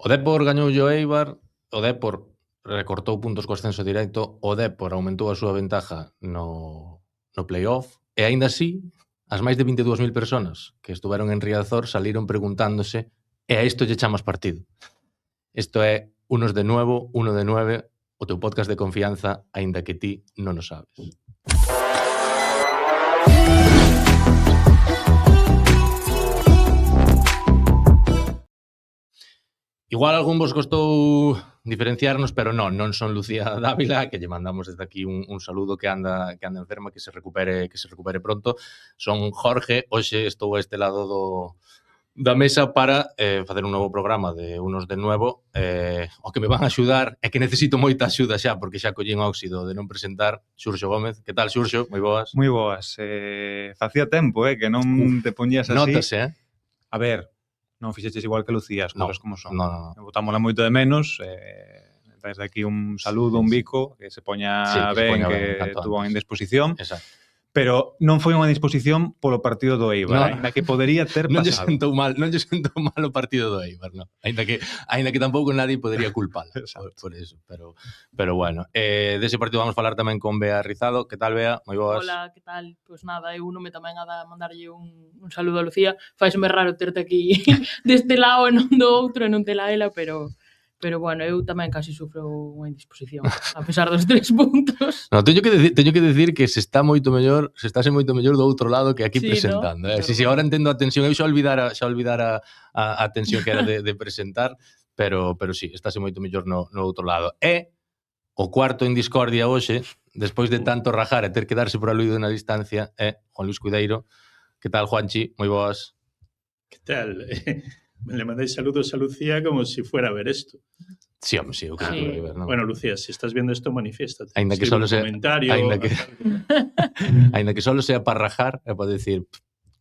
O Dépor gañoulle o Eibar, o Dépor recortou puntos co ascenso directo, o Dépor aumentou a súa ventaja no playoff, e aínda así, as máis de 22.000 personas que estuveron en Riazor saliron preguntándose e a isto lle chamas partido. Isto é Unos de Nuevo, 1 de 9, o teu podcast de confianza, aínda que ti non o sabes. Igual algún vos costou diferenciarnos, pero non son Lucía Dávila, que lle mandamos desde aquí un saludo que anda enferma, que se recupere pronto. Son Jorge, hoxe estou a este lado da mesa para facer un novo programa de Unos de Nuevo. O que me van a axudar é que necesito moita axuda xa, porque xa collín óxido de non presentar. Xurxo Gómez, que tal, Xurxo? Moi boas. Moi boas. Facía tempo, que non te poñías así. Notase, A ver, non fixeches igual que Lucía, as cousas como son. No. Botámola moito de menos. Desde aquí un saludo, un bico, que se poña ben, que tuvo en disposición. Exacto. Pero non foi unha disposición polo partido do Eibar, ainda que podería ter pasado. Non lle sentou mal o partido do Eibar, no. Ainda que tampouco nadie podería culpala por eso, pero bueno. Dese partido vamos falar tamén con Bea Rizado. Que tal, Bea? Moi boas. Hola, que tal? Pois nada, eu unome tamén a mandarlle un saludo a Lucía. Faiseme raro terte aquí deste lado e non do outro, e non tela ela, pero bueno, eu tamén casi sufro unha indisposición, a pesar dos 3 puntos. No, teño que decir que se estáse moito mellor do outro lado que aquí presentando. ¿no? Si agora entendo a tensión, eu xa olvidara a tensión que era de presentar, pero sí, estáse moito mellor no outro lado. E o cuarto en discordia hoxe, despois de tanto rajar e ter que darse por aluído na distancia, é Juan Luis Cuideiro. Que tal, Juanchi? Moi boas. Que tal? Le mandé saludos a Lucía como si fuera a ver esto. Sí, hombre, sí, eu creo que vai ver, ¿no? Bueno, Lucía, si estás viendo esto, manifiéstate. Ainda que solo sea ainda que solo sea para rajar, é para decir,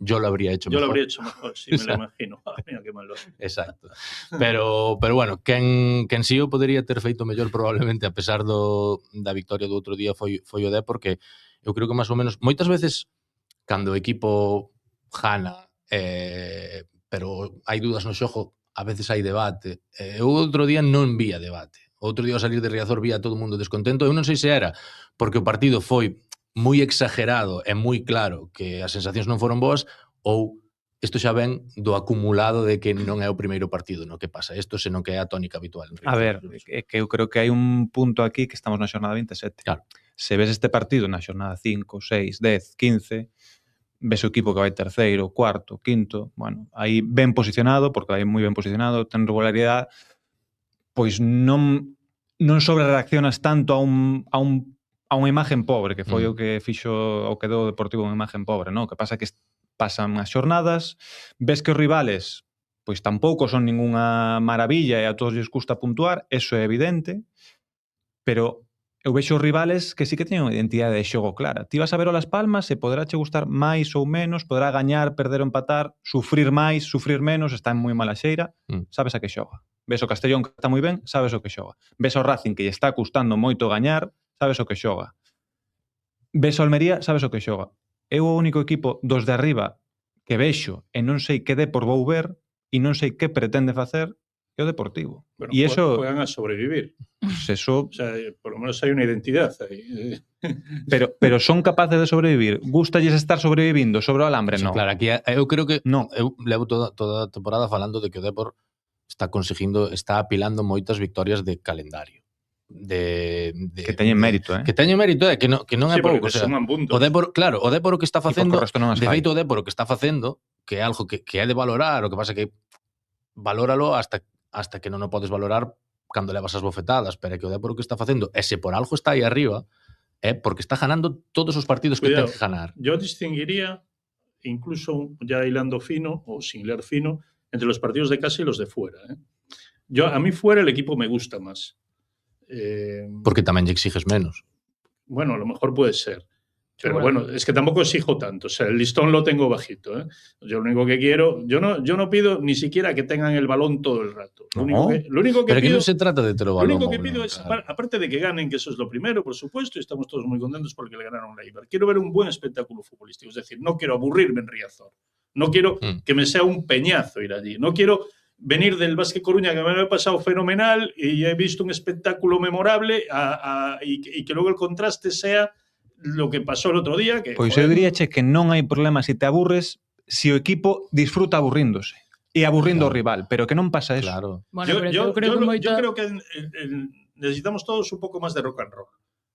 yo lo habría hecho mejor. Yo lo habría hecho mejor, sí, me lo imagino. Mira qué malo. Exacto. Pero bueno, quen si o podería ter feito mellor probablemente, a pesar da victoria do outro día, foi o Dépor, porque eu creo que máis ou menos, moitas veces, cando o equipo gana, pero hai dúdas no xogo, a veces hai debate. Eu outro día non vía debate. Outro día ao salir de Riazor vía todo o mundo descontento. Eu non sei se era porque o partido foi moi exagerado e moi claro que as sensacións non foron boas, ou isto xa ven do acumulado de que non é o primeiro partido no que pasa isto, senón que é a tónica habitual. A ver, é que eu creo que hai un punto aquí que estamos na xornada 27. Claro. Se ves este partido na xornada 5, 6, 10, 15... ves o equipo que vai terceiro, cuarto, quinto, bueno, aí ben posicionado, porque vai moi ben posicionado, ten regularidade, pois non sobrereaccionas tanto a unha imagen pobre, que foi o que fixo o que deu o Deportivo unha imagen pobre, non? O que pasa que pasan as xornadas, ves que os rivales pois tampouco son ningunha maravilla e a todos lles custa puntuar, eso é evidente, pero eu vexo os rivales que sí que teñen unha identidade de xogo clara. Ti vas a ver o Las Palmas e poderá che gustar máis ou menos, poderá gañar, perder ou empatar, sufrir máis, sufrir menos, está en moi mala xeira, sabes a que xoga. Ves o Castellón que está moi ben, sabes o que xoga. Ves o Racing que lle está custando moito gañar, sabes o que xoga. Ves o Almería, sabes o que xoga. Eu o único equipo dos de arriba que vexo e non sei que Dépor vou ver e non sei que pretende facer é o Deportivo. Bueno, y eso juegan a sobrevivir. Pues eso, o sea, por lo menos hay una identidad ahí. Pero son capaces de sobrevivir. Gústalles estar sobrevivindo sobre o alambre? No. Claro, aquí eu creo que eu levo toda a temporada falando de que o Dépor está apilando moitas victorias de calendario. Que teñen mérito, Que teñen mérito, que non é pouco, o sea, o Dépor, claro, o Dépor o que está facendo, de feito o Dépor o que está facendo, que é algo que é de valorar, o que pasa que valóralo hasta que non o podes valorar cando levas as bofetadas, pero é que o Dépor o que está facendo, e se por algo está aí arriba, é porque está ganando todos os partidos que ten que ganar. Yo distinguiría, incluso ya hilando fino, o sin hilar fino, entre los partidos de casa y los de fuera. A mí fuera el equipo me gusta más. Porque tamén lle exiges menos. Bueno, a lo mejor puede ser. Pero bueno, es que tampoco exijo tanto. O sea, el listón lo tengo bajito. Yo lo único que quiero... Yo no pido ni siquiera que tengan el balón todo el rato. Lo único que pero pido, que no se trata de tener balón. Lo único que pido es, aparte de que ganen, que eso es lo primero, por supuesto, y estamos todos muy contentos porque le ganaron a Eibar. Quiero ver un buen espectáculo futbolístico. Es decir, no quiero aburrirme en Riazor. No quiero que me sea un peñazo ir allí. No quiero venir del Básquet Coruña, que me lo he pasado fenomenal y he visto un espectáculo memorable y que luego el contraste sea lo que pasó el otro día. Que, Pois eu diríache que non hai problema se te aburres se o equipo disfruta aburríndose e aburrindo ao rival, pero que non pasa eso. Claro. Bueno, pero eu creo que yo creo que necesitamos todos un pouco máis de rock and roll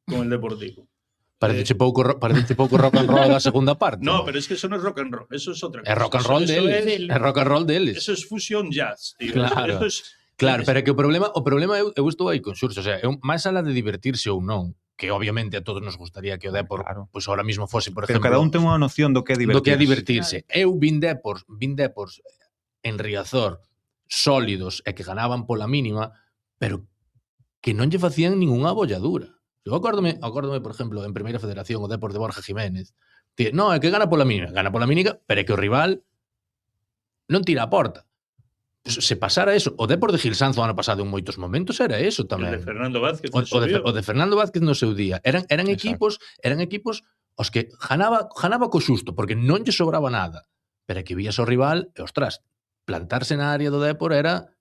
con el Deportivo. Parecece pouco rock and roll da segunda parte. No, pero es que eso no es rock and roll, eso es otra cosa. É rock and roll deles. É rock and roll deles. Eso es fusion jazz, tío. Claro. Eso es, Claro, pero é que o problema eu estou aí con Xurxo, o sea, máis alá de divertirse ou non, que obviamente a todos nos gustaría que o Depor pois ahora mismo fose, por Pero exemplo, cada un ten unha noción do que é divertirse. do que é divertirse. Eu vin Depors en Riazor sólidos e que ganaban pola mínima, pero que non lle facían ningunha bolladura. Eu acórdome, por exemplo, en Primeira Federación o Depor de Borja Jiménez, no, é que gana pola mínima, pero é que o rival non tira a porta. Se pasara eso, o Depor de Gil Sanzo ano pasado en moitos momentos era eso tamén. El de Fernando Vázquez. O de Fernando Vázquez no seu día. Eran equipos os que ganaba co xusto, porque non lle sobraba nada. Pero que vías o rival e, ostras, plantarse na área do Depor era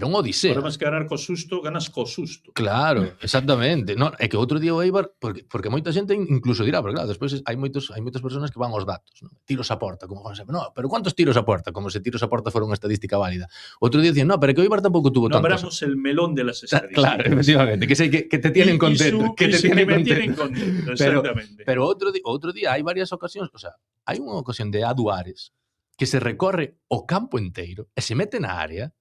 un odisea. Ahora máis que ganar co susto, ganas co susto. Claro, exactamente. No, é que outro día o Eibar, porque moita xente incluso dirá, porque claro, despois hai moitas persoas que van aos datos, ¿no? Tiros a porta, como sempre. No, pero ¿cuántos tiros a porta? Como se tiros a porta fora unha estadística válida. Outro día dicían, no, pero que o Eibar tampouco tuvo tantos. No abramos el melón de las estadísticas. Claro, efectivamente, que sei que te tienen contento, que te tienen contento. Exactamente. Pero outro día hai varias ocasións, o sea, hai unha ocasión de Aduares que se recorre o campo inteiro e se mete na área.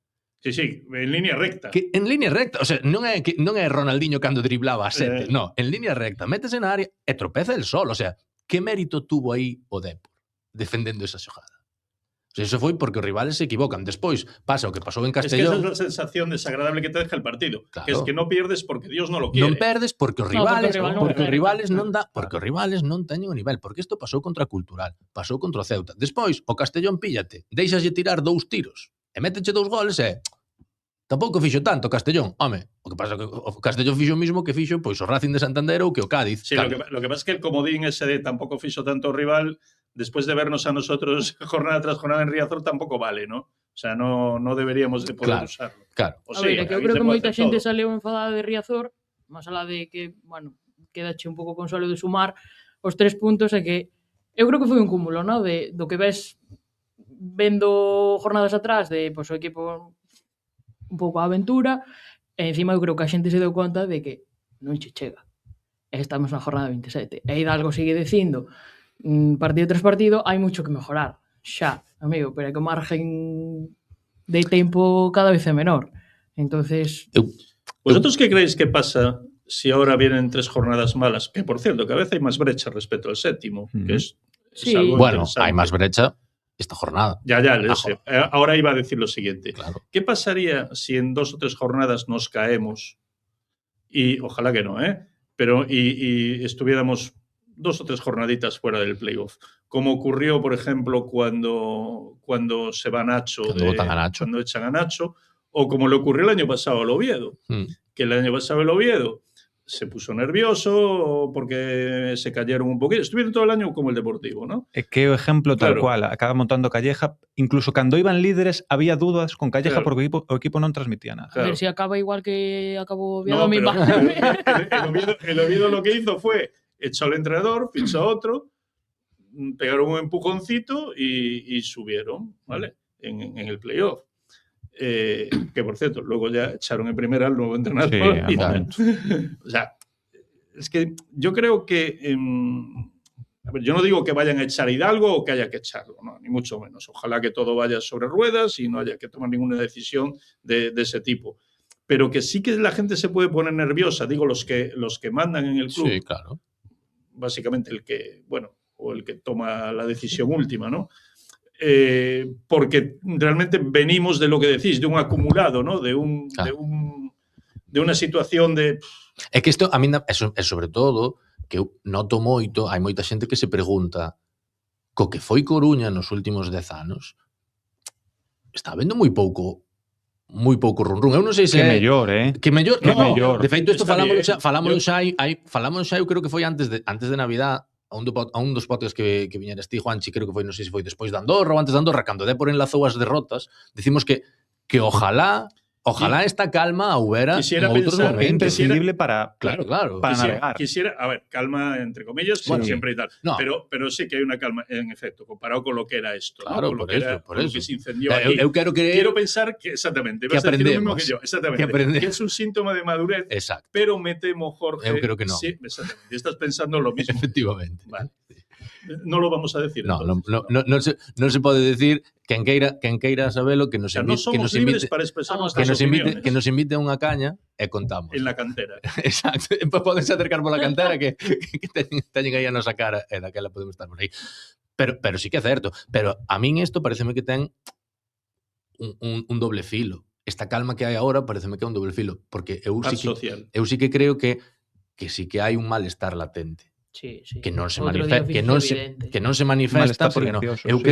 Sí, en línea recta. Que en línea recta, o sea, non é Ronaldinho cando driblaba a 7, no, en línea recta, métese na área e tropeza el sol, o sea, que mérito tuvo aí o Depor defendendo esa xogada? O sea, eso foi porque os rivales se equivocan. Despois pasa o que pasou en Castellón. Es que esa es la sensación desagradable que te deja el partido, claro. Que es que no pierdes porque Dios no lo quiere. Non perdes porque os rivales, non teñen o nivel, porque isto pasou contra a Cultural, pasou contra o Ceuta. Despois, o Castellón píllate, deixaslle tirar 2 tiros e méteche 2 goles e tampouco fixo tanto o Castellón. Home, o que pasa que o Castellón fixo o mismo que fixo pois o Racing de Santander ou que o Cádiz. Sí, lo que pasa es que el comodín ese de tampouco fixo tanto o rival, después de vernos a nosotros jornada tras jornada en Riazor, tampouco vale, ¿no? O sea, no deberíamos de poder usarlo. Claro. A ver, que eu creo que moita xente saleu enfadada de Riazor, máis alá de que, bueno, quedache un pouco consuelo de sumar os 3 puntos, é que eu creo que foi un cúmulo, ¿no? Do que ves vendo jornadas atrás de o equipo un pouco a aventura, e encima eu creo que a xente se deu conta de que non che chega. Estamos na jornada 27. E Hidalgo sigue dicindo, partido tras partido, hai moito que mejorar. Xa, amigo, pero é que o margen de tempo cada vez é menor. Entonces... ¿Vosotros qué creéis que pasa si ahora vienen 3 jornadas malas? Que, por cierto, que a veces hay más brecha respecto al séptimo, que es sí. algo bueno, hay más brecha esta jornada. Ya, sé. Ahora iba a decir lo siguiente. Claro. ¿Qué pasaría si en 2 o 3 jornadas nos caemos y, ojalá que no, pero y estuviéramos 2 o 3 jornaditas fuera del playoff? Como ocurrió, por ejemplo, cuando se va Nacho, cuando echan a Nacho, o como le ocurrió el año pasado al Oviedo, que el año pasado el Oviedo se puso nervioso porque se cayeron un poquito. Estuvieron todo el año como el Deportivo, ¿no? É que o ejemplo tal cual, acaba montando Calleja, incluso cando iban líderes había dúdas con Calleja porque o equipo non transmitía nada. A ver se acaba igual que acabou Oviedo. No, el Oviedo lo que hizo fue echó al entrenador, fichó a otro, pegaron un empujoncito y subieron, ¿vale? En el playoff. Que por cierto, luego ya echaron en primera al nuevo entrenador. Sí, o sea, es que yo creo que a ver, yo no digo que vayan a echar a Hidalgo o que haya que echarlo, no, ni mucho menos. Ojalá que todo vaya sobre ruedas y no haya que tomar ninguna decisión de ese tipo. Pero que sí que la gente se puede poner nerviosa, digo los que mandan en el club. Sí, claro. Básicamente el que, bueno, o el que toma la decisión última, ¿no? Porque realmente venimos de lo que decís, de un acumulado, ¿no? De una situación de... É que isto, a mí, é sobre todo, que eu noto moito, hai moita xente que se pregunta co que foi Coruña nos últimos 10 anos, está habendo moi pouco run-run. Eu non sei se... Que mellor, Que mellor. Que mellor. De feito, isto falamos xa, eu creo que foi antes de Navidad, a un dos podcasts que viñeras ti, Juanchi, creo que foi, non sei se foi despois de Andorra ou antes de Andorra, cando Depor enlazou as derrotas, dicimos que que ojalá esta calma hubiera Quisiera en outros pensar- É momentos. imprescindible para Claro. para navegar. Quisiera, a ver, calma entre comillas, Sí. bueno, siempre y tal. No. Pero sí que hay una calma, en efecto, comparado con lo que era esto, ¿no? Claro, Con lo por que eso, era, por con lo eso. que se incendió aquí. Eu quero creer Quiero pensar que, exactamente, que vas a decir lo mismo aprendemos. que yo, exactamente, Que aprendemos. que es un síntoma de madurez, Exacto, pero me temo, Jorge, Eu creo que no. sí, exactamente, estás pensando lo mismo. efectivamente. Vale. No lo vamos a decir. No, entonces, non se pode decir quen queira sabelo que O nos sea, no invite, somos libres para expresar Vamos, nuestras opiniones que nos invite a unha caña e contamos. en la cantera. Exacto. Pues podense acercar pola cantera que teñen aí a nosa cara e daquela podemos estar por aí. Pero sí que é certo. Pero a min isto pareceme que ten un doble filo. Esta calma que hai agora pareceme que é un doble filo. Porque eu Paz sí que, social. eu sí que creo que sí que hai un malestar latente. Sí, sí. Que non se Outro manifesta, día que fixo non se manifesta Malestar porque non. silencioso, Eu sí.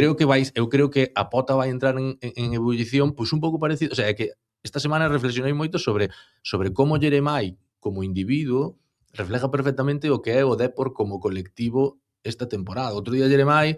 creo que a pota vai entrar en ebullición, pois un pouco parecido, o sea, é que esta semana reflexionei moito sobre como Jeremai como individuo refleja perfectamente o que é o Depor como colectivo esta temporada. Outro día Jeremai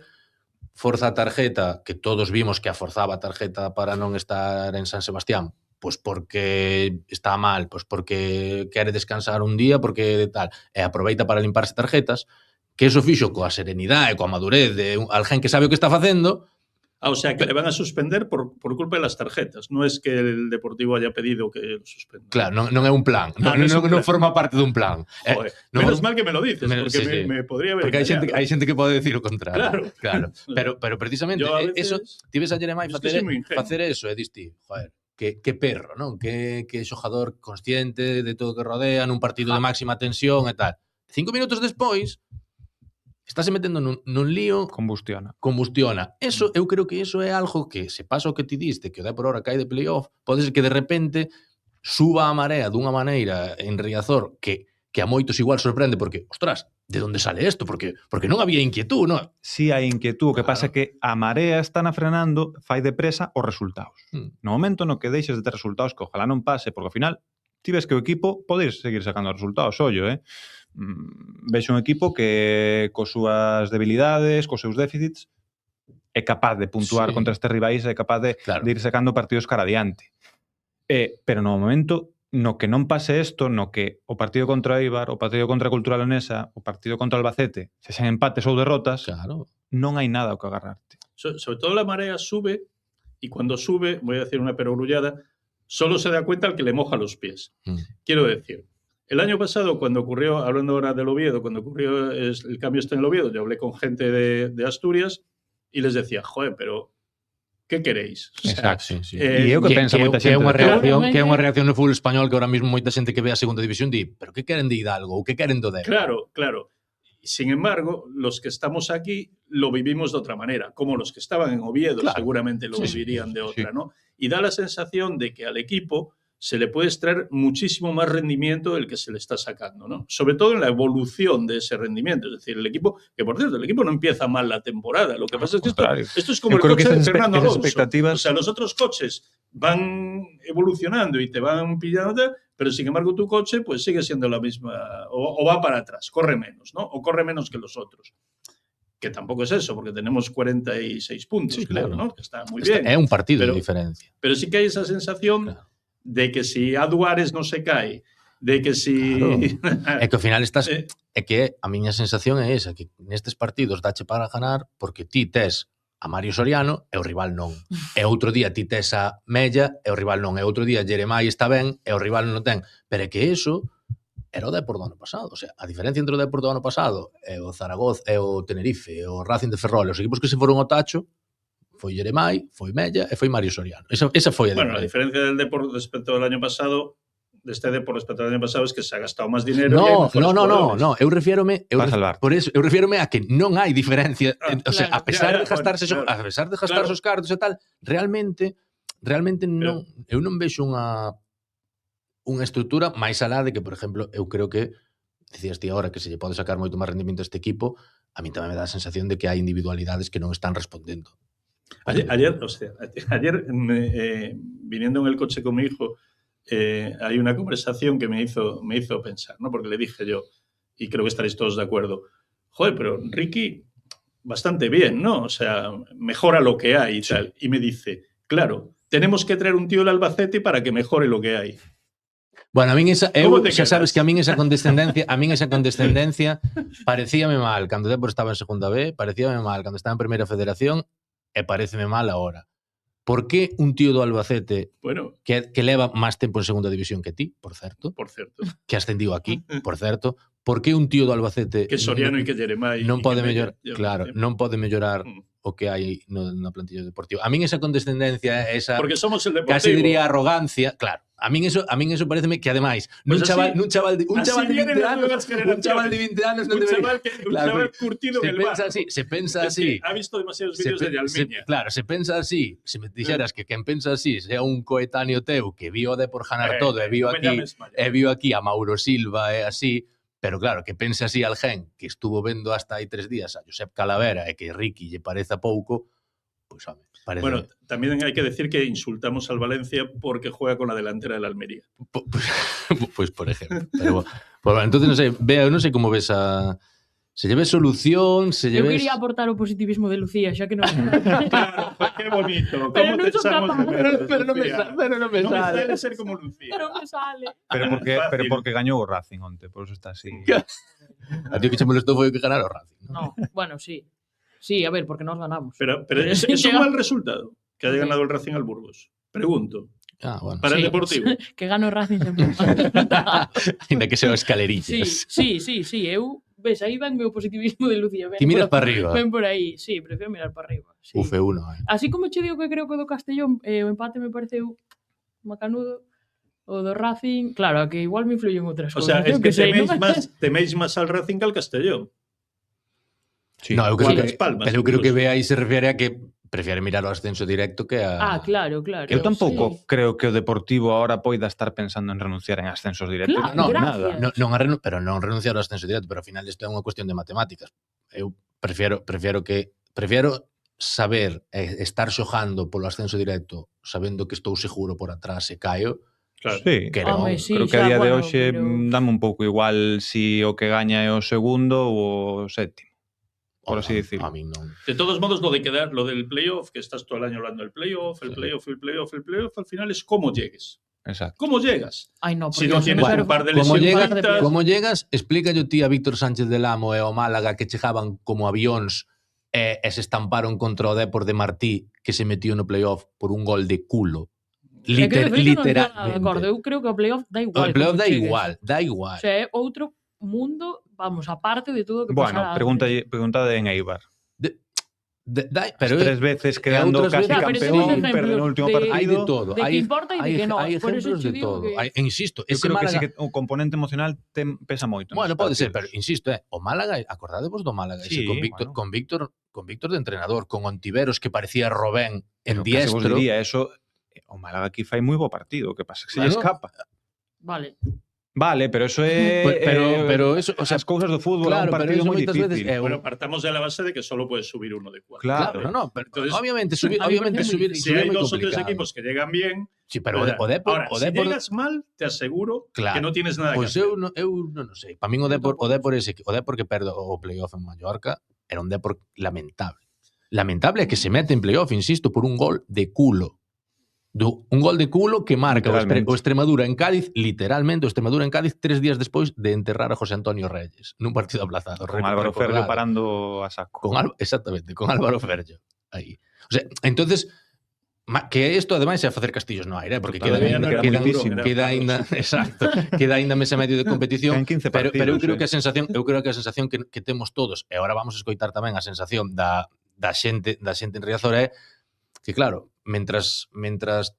forza a tarjeta, que todos vimos que a forzaba a tarjeta para non estar en San Sebastián, pois porque está mal, pois porque quere descansar un día, porque tal, e aproveita para limparse tarjetas, que eso fixo coa serenidade e coa madurez de alguén que sabe o que está facendo. O sea, que le van a suspender por culpa de las tarjetas. No es que el Deportivo haya pedido que lo suspendan. Claro, non é un plan, Ah, no es un plan. non forma parte dun plan. Joder, no, menos mal que me lo dices, menos- porque sí, sí. me podría haber Porque engañado. hai xente que pode decir o contrario. Claro. Pero precisamente Yo a veces- eso, ti ves a Jeremai Es que soy muy ingenuo. facer eso e diste, joder, que perro, non? Que xogador consciente de todo o que rodea nun partido de máxima tensión e tal. 5 minutos despois estáse metendo nun lío, combustiona. Eso, eu creo que eso é algo que se pasa o que ti diste, que o Depor ahora cae de playoff, pode ser que de repente suba a marea dunha maneira en Riazor que a moitos igual sorprende porque, ostras, de onde sale isto? Porque non había inquietud, non? Si hai inquietud, o que Claro. pasa é que a marea está frenando, fai depresa os resultados. No momento no que deixes de ter resultados, que ojalá non pase, porque ao final ti ves que o equipo podes seguir sacando resultados, ollo, vexo un equipo que cos súas debilidades, cos seus déficits, é capaz de puntuar Sí. contra estes rivais, é capaz de ir sacando partidos cara adiante. Pero no momento no que non pase isto, no que o partido contra Eibar, o partido contra a Cultural Leonesa, o partido contra Albacete, se sean empates ou derrotas, claro, non hai nada ao que agarrarte. Sobre todo la marea sube y cuando sube, voy a decir una perogrullada, solo se da cuenta al que le moja los pies. Quiero decir, el año pasado, cuando ocurrió, hablando ahora del Oviedo, cuando ocurrió el cambio en el Oviedo, yo hablé con gente de Asturias y les decía, joder, pero ¿qué queréis? O sea, exacto, sí. E eu que pensa moita que é xente. unha reacción no fútbol español que ahora mismo moita xente que ve a segunda división di, pero que queren de Hidalgo ou que queren do Depor? Claro. Sin embargo, los que estamos aquí lo vivimos de otra manera, como los que estaban en Oviedo seguramente lo vivirían de otra, ¿no? Y da la sensación de que al equipo se le puede extraer muchísimo más rendimiento del que se le está sacando, ¿no? Sobre todo en la evolución de ese rendimiento. Es decir, el equipo, que por cierto, el equipo no empieza mal la temporada. Lo que pasa es que esto es como el coche de Fernando Alonso. O sea, los otros coches van evolucionando y te van pillando, pero sin embargo tu coche pues sigue siendo la misma, o va para atrás, corre menos, ¿no? O corre menos que los otros. Que tampoco es eso, porque tenemos 46 puntos, claro, ¿no? Que está muy bien. É un partido de diferencia. Pero sí que hay esa sensación de que si a Duárez non se cae, de que si... Claro. É que ao final estás... É que a miña sensación é esa, que nestes partidos dache para ganar porque ti tes a Mario Soriano e o rival non. E outro día ti tes a Mella e o rival non. E outro día Jeremai está ben e o rival non o ten. Pero é que eso era o Depor do ano pasado. O sea, a diferencia entre o Depor do ano pasado e o Zaragoza e o Tenerife e o Racing de Ferrol, os equipos que se foron ao tacho, foi Jeremai, foi Mella e foi Mario Soriano. Esa foi a diferencia. Bueno, la diferencia del Depor respecto al año pasado, de este Depor respecto al año pasado, es que se ha gastado más dinero. No. Eu refiérome a que non hai diferencia. O sea, a pesar de gastarse os cartos e tal, realmente non, eu non vexo unha estrutura máis alá de que, por exemplo, eu creo que decías ti agora que se lle pode sacar moito máis rendimento a este equipo, a mí tamén me dá a sensación de que hai individualidades que non están respondendo. Ayer viniendo en el coche con mi hijo, hay una conversación que me hizo pensar, ¿no? Porque le dije yo, y creo que estaréis todos de acuerdo, joder, pero Ricky, bastante bien, ¿no? O sea, mejora lo que hay y tal. Y me dice, claro, tenemos que traer un tío del Albacete para que mejore lo que hay. Bueno, a min esa, Como eu, te xa sabes quedas? que a min esa condescendencia parecíame mal cando o Depor estaba en segunda B, parecíame mal cando estaba en primeira federación e pareceme mal agora. Por que un tío do Albacete Bueno, que leva máis tempo en segunda división que ti, por certo, por certo. que ascendiu aquí, por certo, por que un tío do Albacete Que Soriano e que Jeremai. non e pode que mellorar, Mella, claro, non pode mellorar o que hai na plantilla deportiva. A min esa condescendencia, esa Porque somos el Deportivo. casi diría arrogancia, claro. A min eso pareceme que ademais, Pues nun chaval de 20 anos, un chaval de 20 anos non Un debería. chaval curtido en el bar. Se pensa Es que así. ha visto demasiados vídeos de Almeña. Claro, se pensa así, se me dixeras que quen pensa así sea un coetáneo teu que vio de por ganar todo e vio aquí a Mauro Silva e así, pero claro, que pense así alguén que estuvo vendo hasta hai 3 días a Josep Calavera e que Ricky lle pareza pouco, pues home, parece. Bueno, también hay que decir que insultamos al Valencia porque juega con la delantera del Almería. Pues por ejemplo. Pero bueno, entonces non sei, Bea, non sei como ves a se lle ves solución, se lle Eu ves quería aportar o positivismo de Lucía, xa que non... Claro, qué bonito. Pero ¿Cómo non te son echamos de capaz. menos, pero non me Lucía? sale, pero non me No me sale. sale ser como Lucía. Pero me sale. Pero Fácil. porque gañou o Racing onte, por eso está así. A ti o que che molestou foi o que ganar o Racing, No, ¿no? bueno, sí. Sí, a ver, porque nos ganamos. Pero Pero es sí un llega- mal resultado que haya Ok. ganado el Racing al Burgos. Pregunto. Ah, bueno. Para el Deportivo. Que gano Racing sempre. Ainda que sea sí, escalerillas. sí. Eu, ves, aí ven o positivismo de Lucía. Ti miras para arriba. Ven por aí. Sí, prefiero mirar para arriba. Sí. Uf, Así como che digo que creo que o do Castellón o empate me pareceu macanudo, o do Racing, claro, que igual me influyen outras O cousas. sea, es eu que sei, teméis más al Racing que al Castellón. Sí. No, eu Igual creo Las que, Palmas, pero eu creo que incluso. Bea aí se refiere a que prefiere mirar o ascenso directo que a... Ah, claro. Eu tampouco Sí. creo que o Deportivo ahora poida estar pensando en renunciar en ascensos directos. Claro, No, gracias. nada. Pero non renunciar ao ascenso directo, pero ao final isto é unha cuestión de matemáticas. Eu prefiero saber estar xogando polo ascenso directo sabendo que estou seguro por atrás e caio, Claro. Sí, que Home, non. sí, creo que a xa, día de bueno, hoxe pero- dame un pouco igual si o que gaña é o segundo ou o sétimo, por así A decirlo. min non. De todos modos, lo del playoff, que estás todo el año hablando del playoff, el Sí. playoff, al final es cómo llegues. Exacto. ¿Cómo llegas? Ai, no, Si porque no tienes pero- un par de Como lesiones, llegas, como llegas, explícalle ti a Víctor Sánchez del Amo e ao Málaga que chegaban como avións e se estamparon contra o Depor de Martí que se metió no playoff por un gol de culo. É que, de feito, non estou nada de Literalmente. acordo. Eu creo que o playoff dá igual. O playoff como da chegues. igual. O sea, é outro mundo, vamos, aparte de todo o que Bueno, pasará. pregunta en Eibar. Pero 3 veces quedando outras casi veces- pero ese campeón, ejemplo perde no último de- partido. hai de todo. De que importa e de que no. Hai Por eso ejemplos che de digo todo. que- Insisto, Eu ese creo que Málaga... sí que o componente emocional pesa moito. Bueno, neses pode ser, pero partidos. insisto, o Málaga, acordadevos do Málaga, ese Sí, con Víctor de entrenador, con Ontiveros que parecía Robén en Pero case vos diestro. diría, eso, o Málaga aquí fai moi bo partido, que pasa que se lle Claro. escapa. Vale. Vale, pero eso é Pero eso, o sea, as cousas do fútbol, é un claro, pero partido eso moi moitas difícil. veces Bueno, partamos de la base de que solo puedes subir uno de 4. Claro. Claro, pero Entonces, obviamente subir, a mí me parece muy Si subir hay é moi 2 o 3 complicado. equipos que llegan bien, Sí, pero o Depor, ahora, si llegas mal, te aseguro Claro. que no tienes nada Pois que hacer. eu non sei. Para min o Depor que perde o playoff en Mallorca era un Depor lamentable. Lamentable é que se mete en playoff, insisto, por un gol de culo. Un gol de culo que marca o Extremadura en Cádiz, literalmente, o Extremadura en Cádiz 3 días despois de enterrar a José Antonio Reyes nun partido aplazado. Con Álvaro Ferro parando a saco. Exactamente, con Álvaro Ferro. Aí. O sea, entonces que isto ademais é facer castillos no aire, porque queda aínda, exacto, queda aínda mes e medio de competición, pero eu creo que a sensación que temos todos, e agora vamos a escoitar tamén a sensación da xente en Riazor é que claro, mentras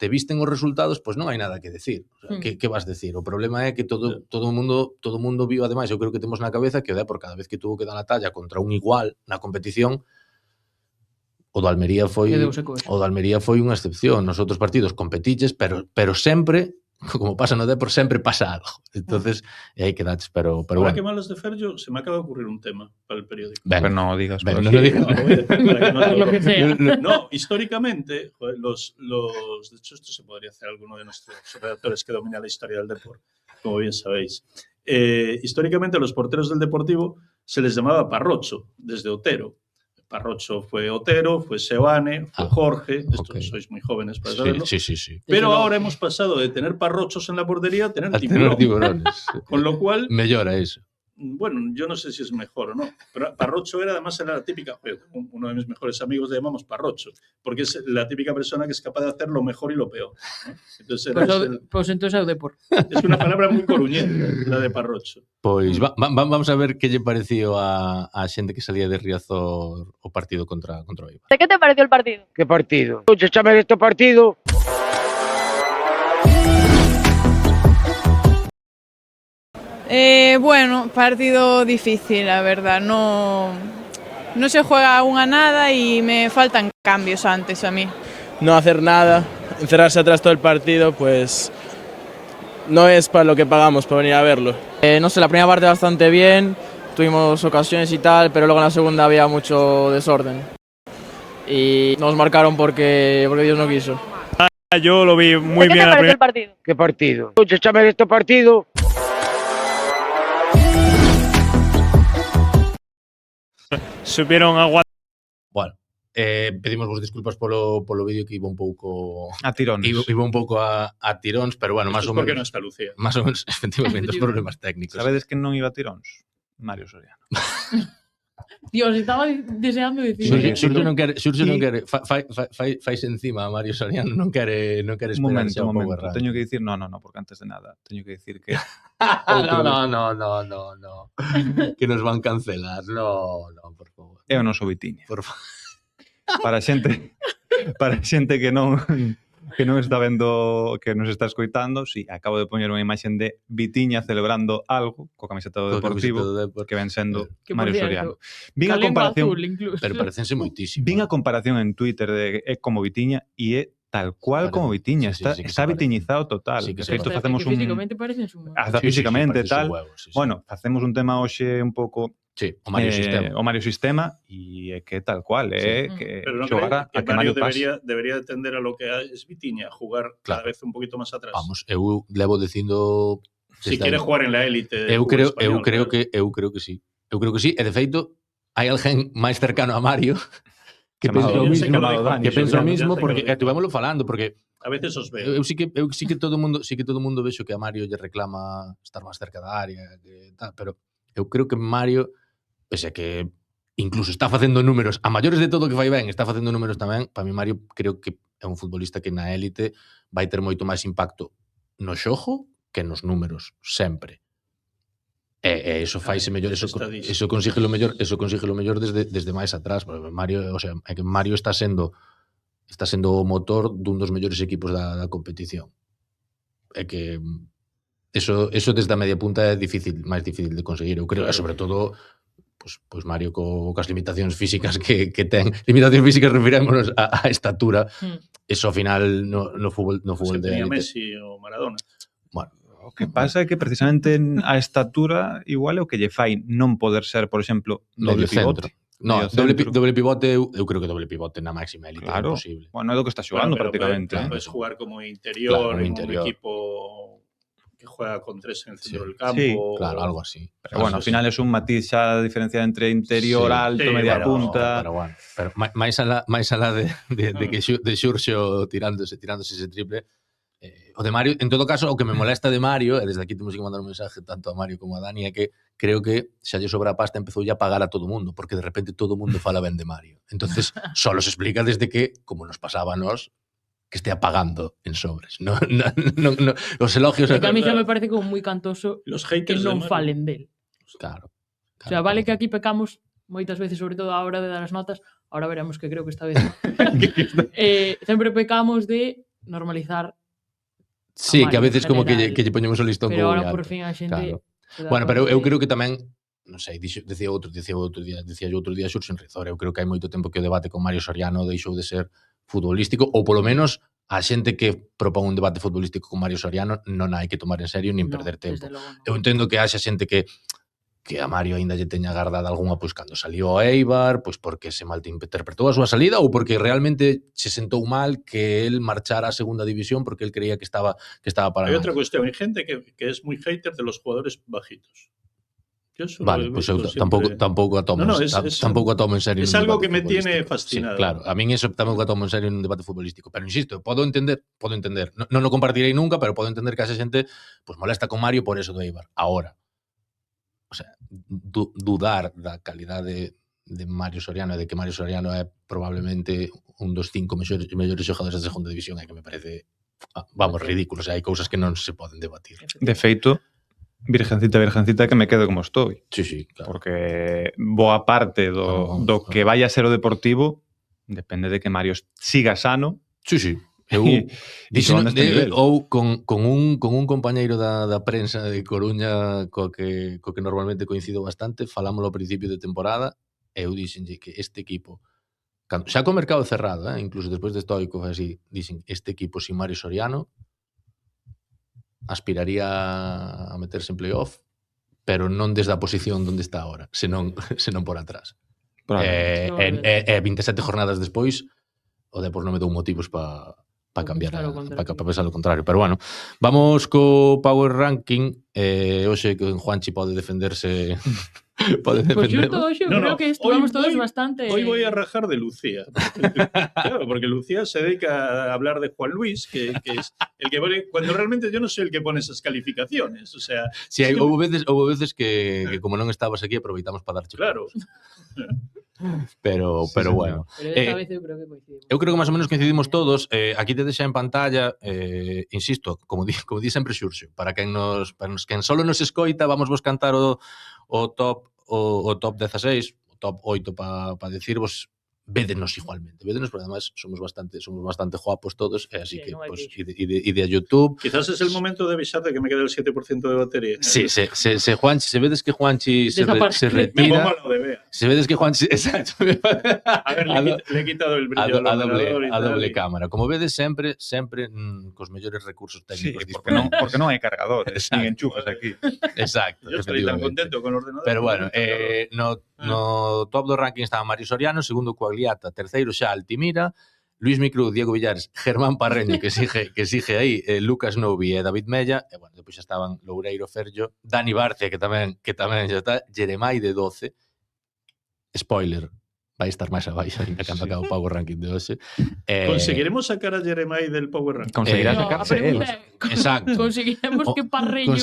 te visten os resultados, pois non hai nada que decir. O sea, que vas decir? O problema é que todo o mundo viu, ademais, eu creo que temos na cabeza que o Depor cada vez que tuvo que dar a talla contra un igual na competición, o do Almería foi unha excepción. Nos outros partidos competiches, pero sempre, como pasa no Depor, sempre pasa algo. Entonces, aí quedaches, pero Ahora bueno. que malas de Ferro, se me acaba de ocurrir un tema para el periódico. Pero no digas. No lo digas. Lo que sea. No, históricamente, joder, de hecho esto se podría hacer alguno de nuestros redactores que domina la historia del deporte, como bien sabéis. Históricamente a los porteros del Deportivo se les llamaba parrocho, desde Otero. Parrocho fue Otero, fue Seoane, fue Jorge. Estos sois muy jóvenes para saberlo. Sí. Pero ahora hemos pasado de tener parrochos en la portería a tener tiburones. Con lo cual... Mellora eso. Bueno, yo no sé si es mejor o no, pero Parrocho además era la típica, uno de mis mejores amigos le llamamos Parrocho, porque es la típica persona que es capaz de hacer lo mejor y lo peor, ¿no? Entonces, pues entonces é o Depor. Es una palabra muy coruñesa, la de Parrocho. Pois vamos a ver que lle pareció a xente que salía de Riazor o partido contra o Eibar. ¿De qué te pareció el partido? ¿Qué partido? Échame de este partido. Bueno, partido difícil, la verdad. No se juega aún a nada y me faltan cambios antes a mí. No hacer nada, encerrarse atrás todo el partido, pues no es para lo que pagamos, para venir a verlo. No sé, la primera parte bastante bien, tuvimos ocasiones y tal, pero luego en la segunda había mucho desorden. Y nos marcaron porque Dios no quiso. Yo lo vi muy bien. ¿Qué te pareció el partido? ¿Qué partido? Échame de este partido. Supieron aguantar. Bueno, pedimos vos disculpas polo vídeo que iba un pouco a tiróns. Iba un pouco a tiróns, pero bueno, máis ou menos. Porque non está Lucía. Máis ou menos, efectivamente, os problemas técnicos. Sabedes que non iba a tiróns? Mario Soriano. Dios, estaba deseando decir. Xurxo non quere, fais encima a Mario Soriano, non quere esperarse un momento. Errante. Teño que dicir, no, porque antes de nada, teño que dicir que no. Que nos van cancelar. No, por favor. É o noso Vitiña. Por favor. Para xente que non está vendo, que nos está escoitando, sí, acabo de poñer unha imaxen de Vitiña celebrando algo co camiseta do Deportivo, que ven sendo Mario Soriano. Vin a comparación, azul, pero parecense moitísimo. Vin a comparación en Twitter de é como Vitiña e é tal cual como Vitiña, está vitiñizado total. Sí, que isto facemos un físicamente parecen un... físicamente tal. Bueno, facemos un tema hoxe un pouco o Mario Sistema. O Mario Sistema e é que tal cual, que pero non xogara que a que Mario debería tender a lo que es Vitiña, jugar cada vez un poquito máis atrás. Vamos, eu levo dicindo si quere jugar en la élite. Eu creo que sí. Eu creo que sí, e de feito hai alguén máis cercano a Mario que pensa o mismo porque estuvémoslo falando porque a veces os veo. Eu sí que todo mundo vexo que a Mario lle reclama estar máis cerca da área, que tal, pero eu creo que Mario, pese a que incluso está facendo números, a maiores de todo que fai ben, está facendo números tamén, para mí Mario creo que é un futbolista que na élite vai ter moito máis impacto no xogo que nos números, sempre. E iso faise mellor, eso consigue lo mellor desde máis atrás, porque Mario, o sea, é que Mario está sendo o motor dun dos mellores equipos da competición. É que eso desde a media punta é máis difícil de conseguir, eu creo, e sobre todo pois Mario coas limitacións físicas que ten, limitacións físicas refirémonos a estatura, eso ao final no fútbol de élite. Messi ou Maradona. Bueno, o que pasa é que precisamente a estatura igual é o que lle fai non poder ser, por exemplo, doble pivote. No, doble pivote, eu creo que doble pivote na máxima élite é imposible. Bueno, é do que está xogando prácticamente. Puedes jugar como interior, en un equipo que juega con tres en el centro del campo. Sí, claro, algo así. Pero bueno, ao final é un matiz xa diferenciado entre interior, alto, media punta. Pero bueno, máis alá de Xurxo tirándose ese triple, o de Mario, en todo caso, o que me molesta de Mario, e desde aquí temos que mandar un mensaje tanto a Mario como a Dani, é que creo que xa lle sobra a pasta empezou ya a pagar a todo mundo, porque de repente todo mundo fala ben de Mario. Entonces, solo se explica desde que, como nos pasaba a nós, que estea pagando en sobres. No, os elogios... Que a mí xa me parece como moi cantoso los que non falen del. Claro. O sea, vale que aquí pecamos moitas veces, sobre todo a hora de dar as notas, ahora veremos que creo que esta vez sempre pecamos de normalizar. Sí, que a veces como que lle poñemos o listón pero ahora por fin a xente... Bueno, pero eu creo que tamén, non sei, dicía outro día Xurxo en Rizor, eu creo que hai moito tempo que o debate con Mario Soriano deixou de ser futbolístico, ou polo menos a xente que propón un debate futbolístico con Mario Soriano non hai que tomar en serio nin perder tempo. Eu entendo que haxa xente que a Mario aínda lle teña gardada algunha pois cando salió a Eibar, pois porque se malinterpretou a súa salida ou porque realmente se sentou mal que el marchara a segunda división porque el creía que estaba para Hay outra cuestión, hai gente que es moi hater de los jugadores bajitos. Vale, pues eu tampouco a tomo tampouco a tomo en serio. Es algo que me tiene fascinado. Sí, claro, a min eso tampouco a tomo en serio nun debate futbolístico, pero insisto, podo entender, non o compartirei nunca, pero podo entender que a esa xente pues molesta con Mario por eso do Eibar. Ahora, o sea, dudar da calidade de Mario Soriano e de que Mario Soriano é probablemente un dos 5 mellores xogadores da segunda división, é que me parece, vamos, ridículo, o sea, hai cousas que non se poden debatir. De feito, virgencita que me quedo como estou. Sí, claro. Porque boa parte do que vai a ser o Deportivo depende de que Mario siga sano. Sí. Eu ou con un compañeiro da prensa de Coruña co que normalmente coincido bastante, falámoslo ao principio de temporada, e eu dixenlle que este equipo, xa co mercado cerrado, incluso despois de Stoico, así, dixen, este equipo sin Mario Soriano aspiraría a meterse en playoff, pero non desde a posición onde está ahora, senón por atrás. E 27 jornadas despois, o Depor non me dou motivos para cambiar, para pensar o contrario. Pero bueno, vamos co Power Ranking. Hoxe que Juanchi pode defenderse... Pues yo todo creo que estuvimos todos bastante... Hoy voy a rajar de Lucía. Claro, porque Lucía se dedica a hablar de Juan Luis, que es el que pone... Cuando realmente yo no soy el que pone esas calificaciones. O sea... Sí, houve veces que como non estabas aquí aproveitamos para darche. Claro. Pero bueno. Pero esta vez eu creo que coincidimos. Eu creo que máis ou menos coincidimos todos. Aquí te deixa en pantalla, insisto, como di sempre Xurxo, para quen solo nos escoita, vamos vos cantar o top 16, o top 8 para decirvos, védenos igualmente. Védenos, porque además somos bastante guapos todos, así que, pues, y de YouTube. Quizás es el momento de avisar de que me queda el 7% de batería. Sí, se vedes que Juanchi se retira. Me pongo a lo de Bea. Se vedes que Juanchi... Exacto. A ver, le he quitado el brillo a doble cámara. Como vedes, sempre cos mellores recursos técnicos disponibles. Porque non hai cargadores, nin enchufes aquí. Exacto. Yo estoy tan contento con el ordenador. Pero bueno, no top do ranking estaba Mario Soriano, segundo Coagliata, terceiro xa Altimira, Luis Micruz, Diego Villares, Germán Parreño, que sigue aí, Lucas Novi e David Mella, e bueno, depois xa estaban Loureiro, Ferllo, Dani Barcia, que tamén xa está, Jeremai de 12, spoiler, vai estar máis abaixo ainda cando acabe o Power Ranking de hoxe. ¿Conseguiremos sacar a Jeremai del Power Ranking? Conseguirá sacarse él. Exacto. Conseguiremos que Parreño...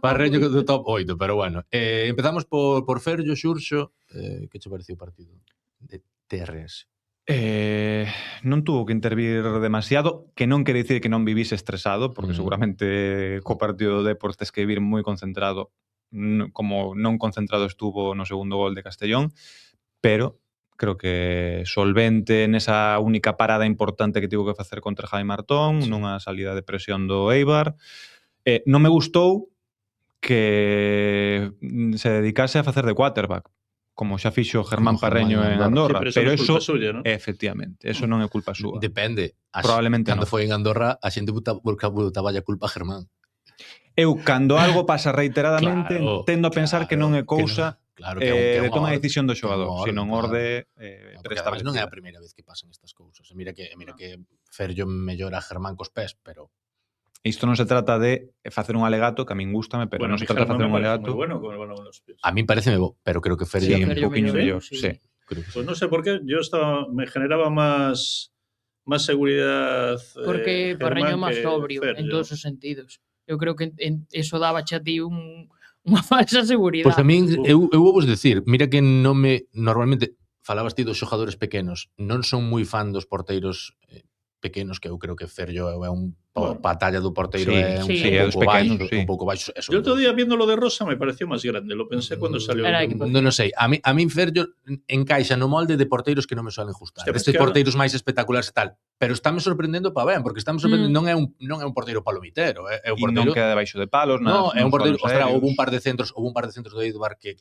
Parreño do top 8, pero bueno. Empezamos por Ferllo, Xurxo. Que che pareceu o partido de TRS? Non tuvo que intervir demasiado, que non quere dicir que non vivise estresado, porque seguramente co partido de Depor tes que vivir moi concentrado, como non concentrado estuvo no segundo gol de Castellón, pero creo que solvente nesa única parada importante que tivo que facer contra Jaime Martón, nunha salida de presión do Eibar. Non me gustou que se dedicase a facer de quarterback, como xa fixo Germán Parreño en Andorra, sí, pero eso suya, ¿no? Efectivamente, eso non é culpa súa. Depende. Probablemente cando non. foi en Andorra, a xente botaba a culpa a Germán. Eu, cando algo pasa reiteradamente, tendo a pensar que non é cousa de toma de decisión do xogador, sino orde preestablecida. Non é a primeira vez que pasan estas cousas. Mira que Ferllo mellora a Germán cos pés, pero... Isto non se trata de facer un alegato, que a min gústame, pero non se trata de facer un alegato. A min pareceme bo, pero creo que Ferllo un poquinho mellor, sí. Pues no sé por qué, me generaba más seguridad. Porque Parreño máis sobrio en todos os sentidos. Eu creo que eso daba a ti unha falsa seguridade. Pois a min, eu vou vos decir, mira que non me... Normalmente, falabas ti dos xogadores pequenos, non son moi fan dos porteiros pequenos, que eu creo que Ferllo é un batalla do porteiro un pouco baixo. Yo otro día viendo lo de Rosa me pareció más grande, lo pensé cuando salió. Non sei, a min Ferllo encaixa no molde de porteiros que non me suelen gustar. Estes porteiros máis espectaculares e tal, pero estáme sorprendendo para ben, porque non é un porteiro palomitero, é un porteiro. Non queda debaixo de palos, non, é un porteiro, ostras, houve un par de centros de Eibar que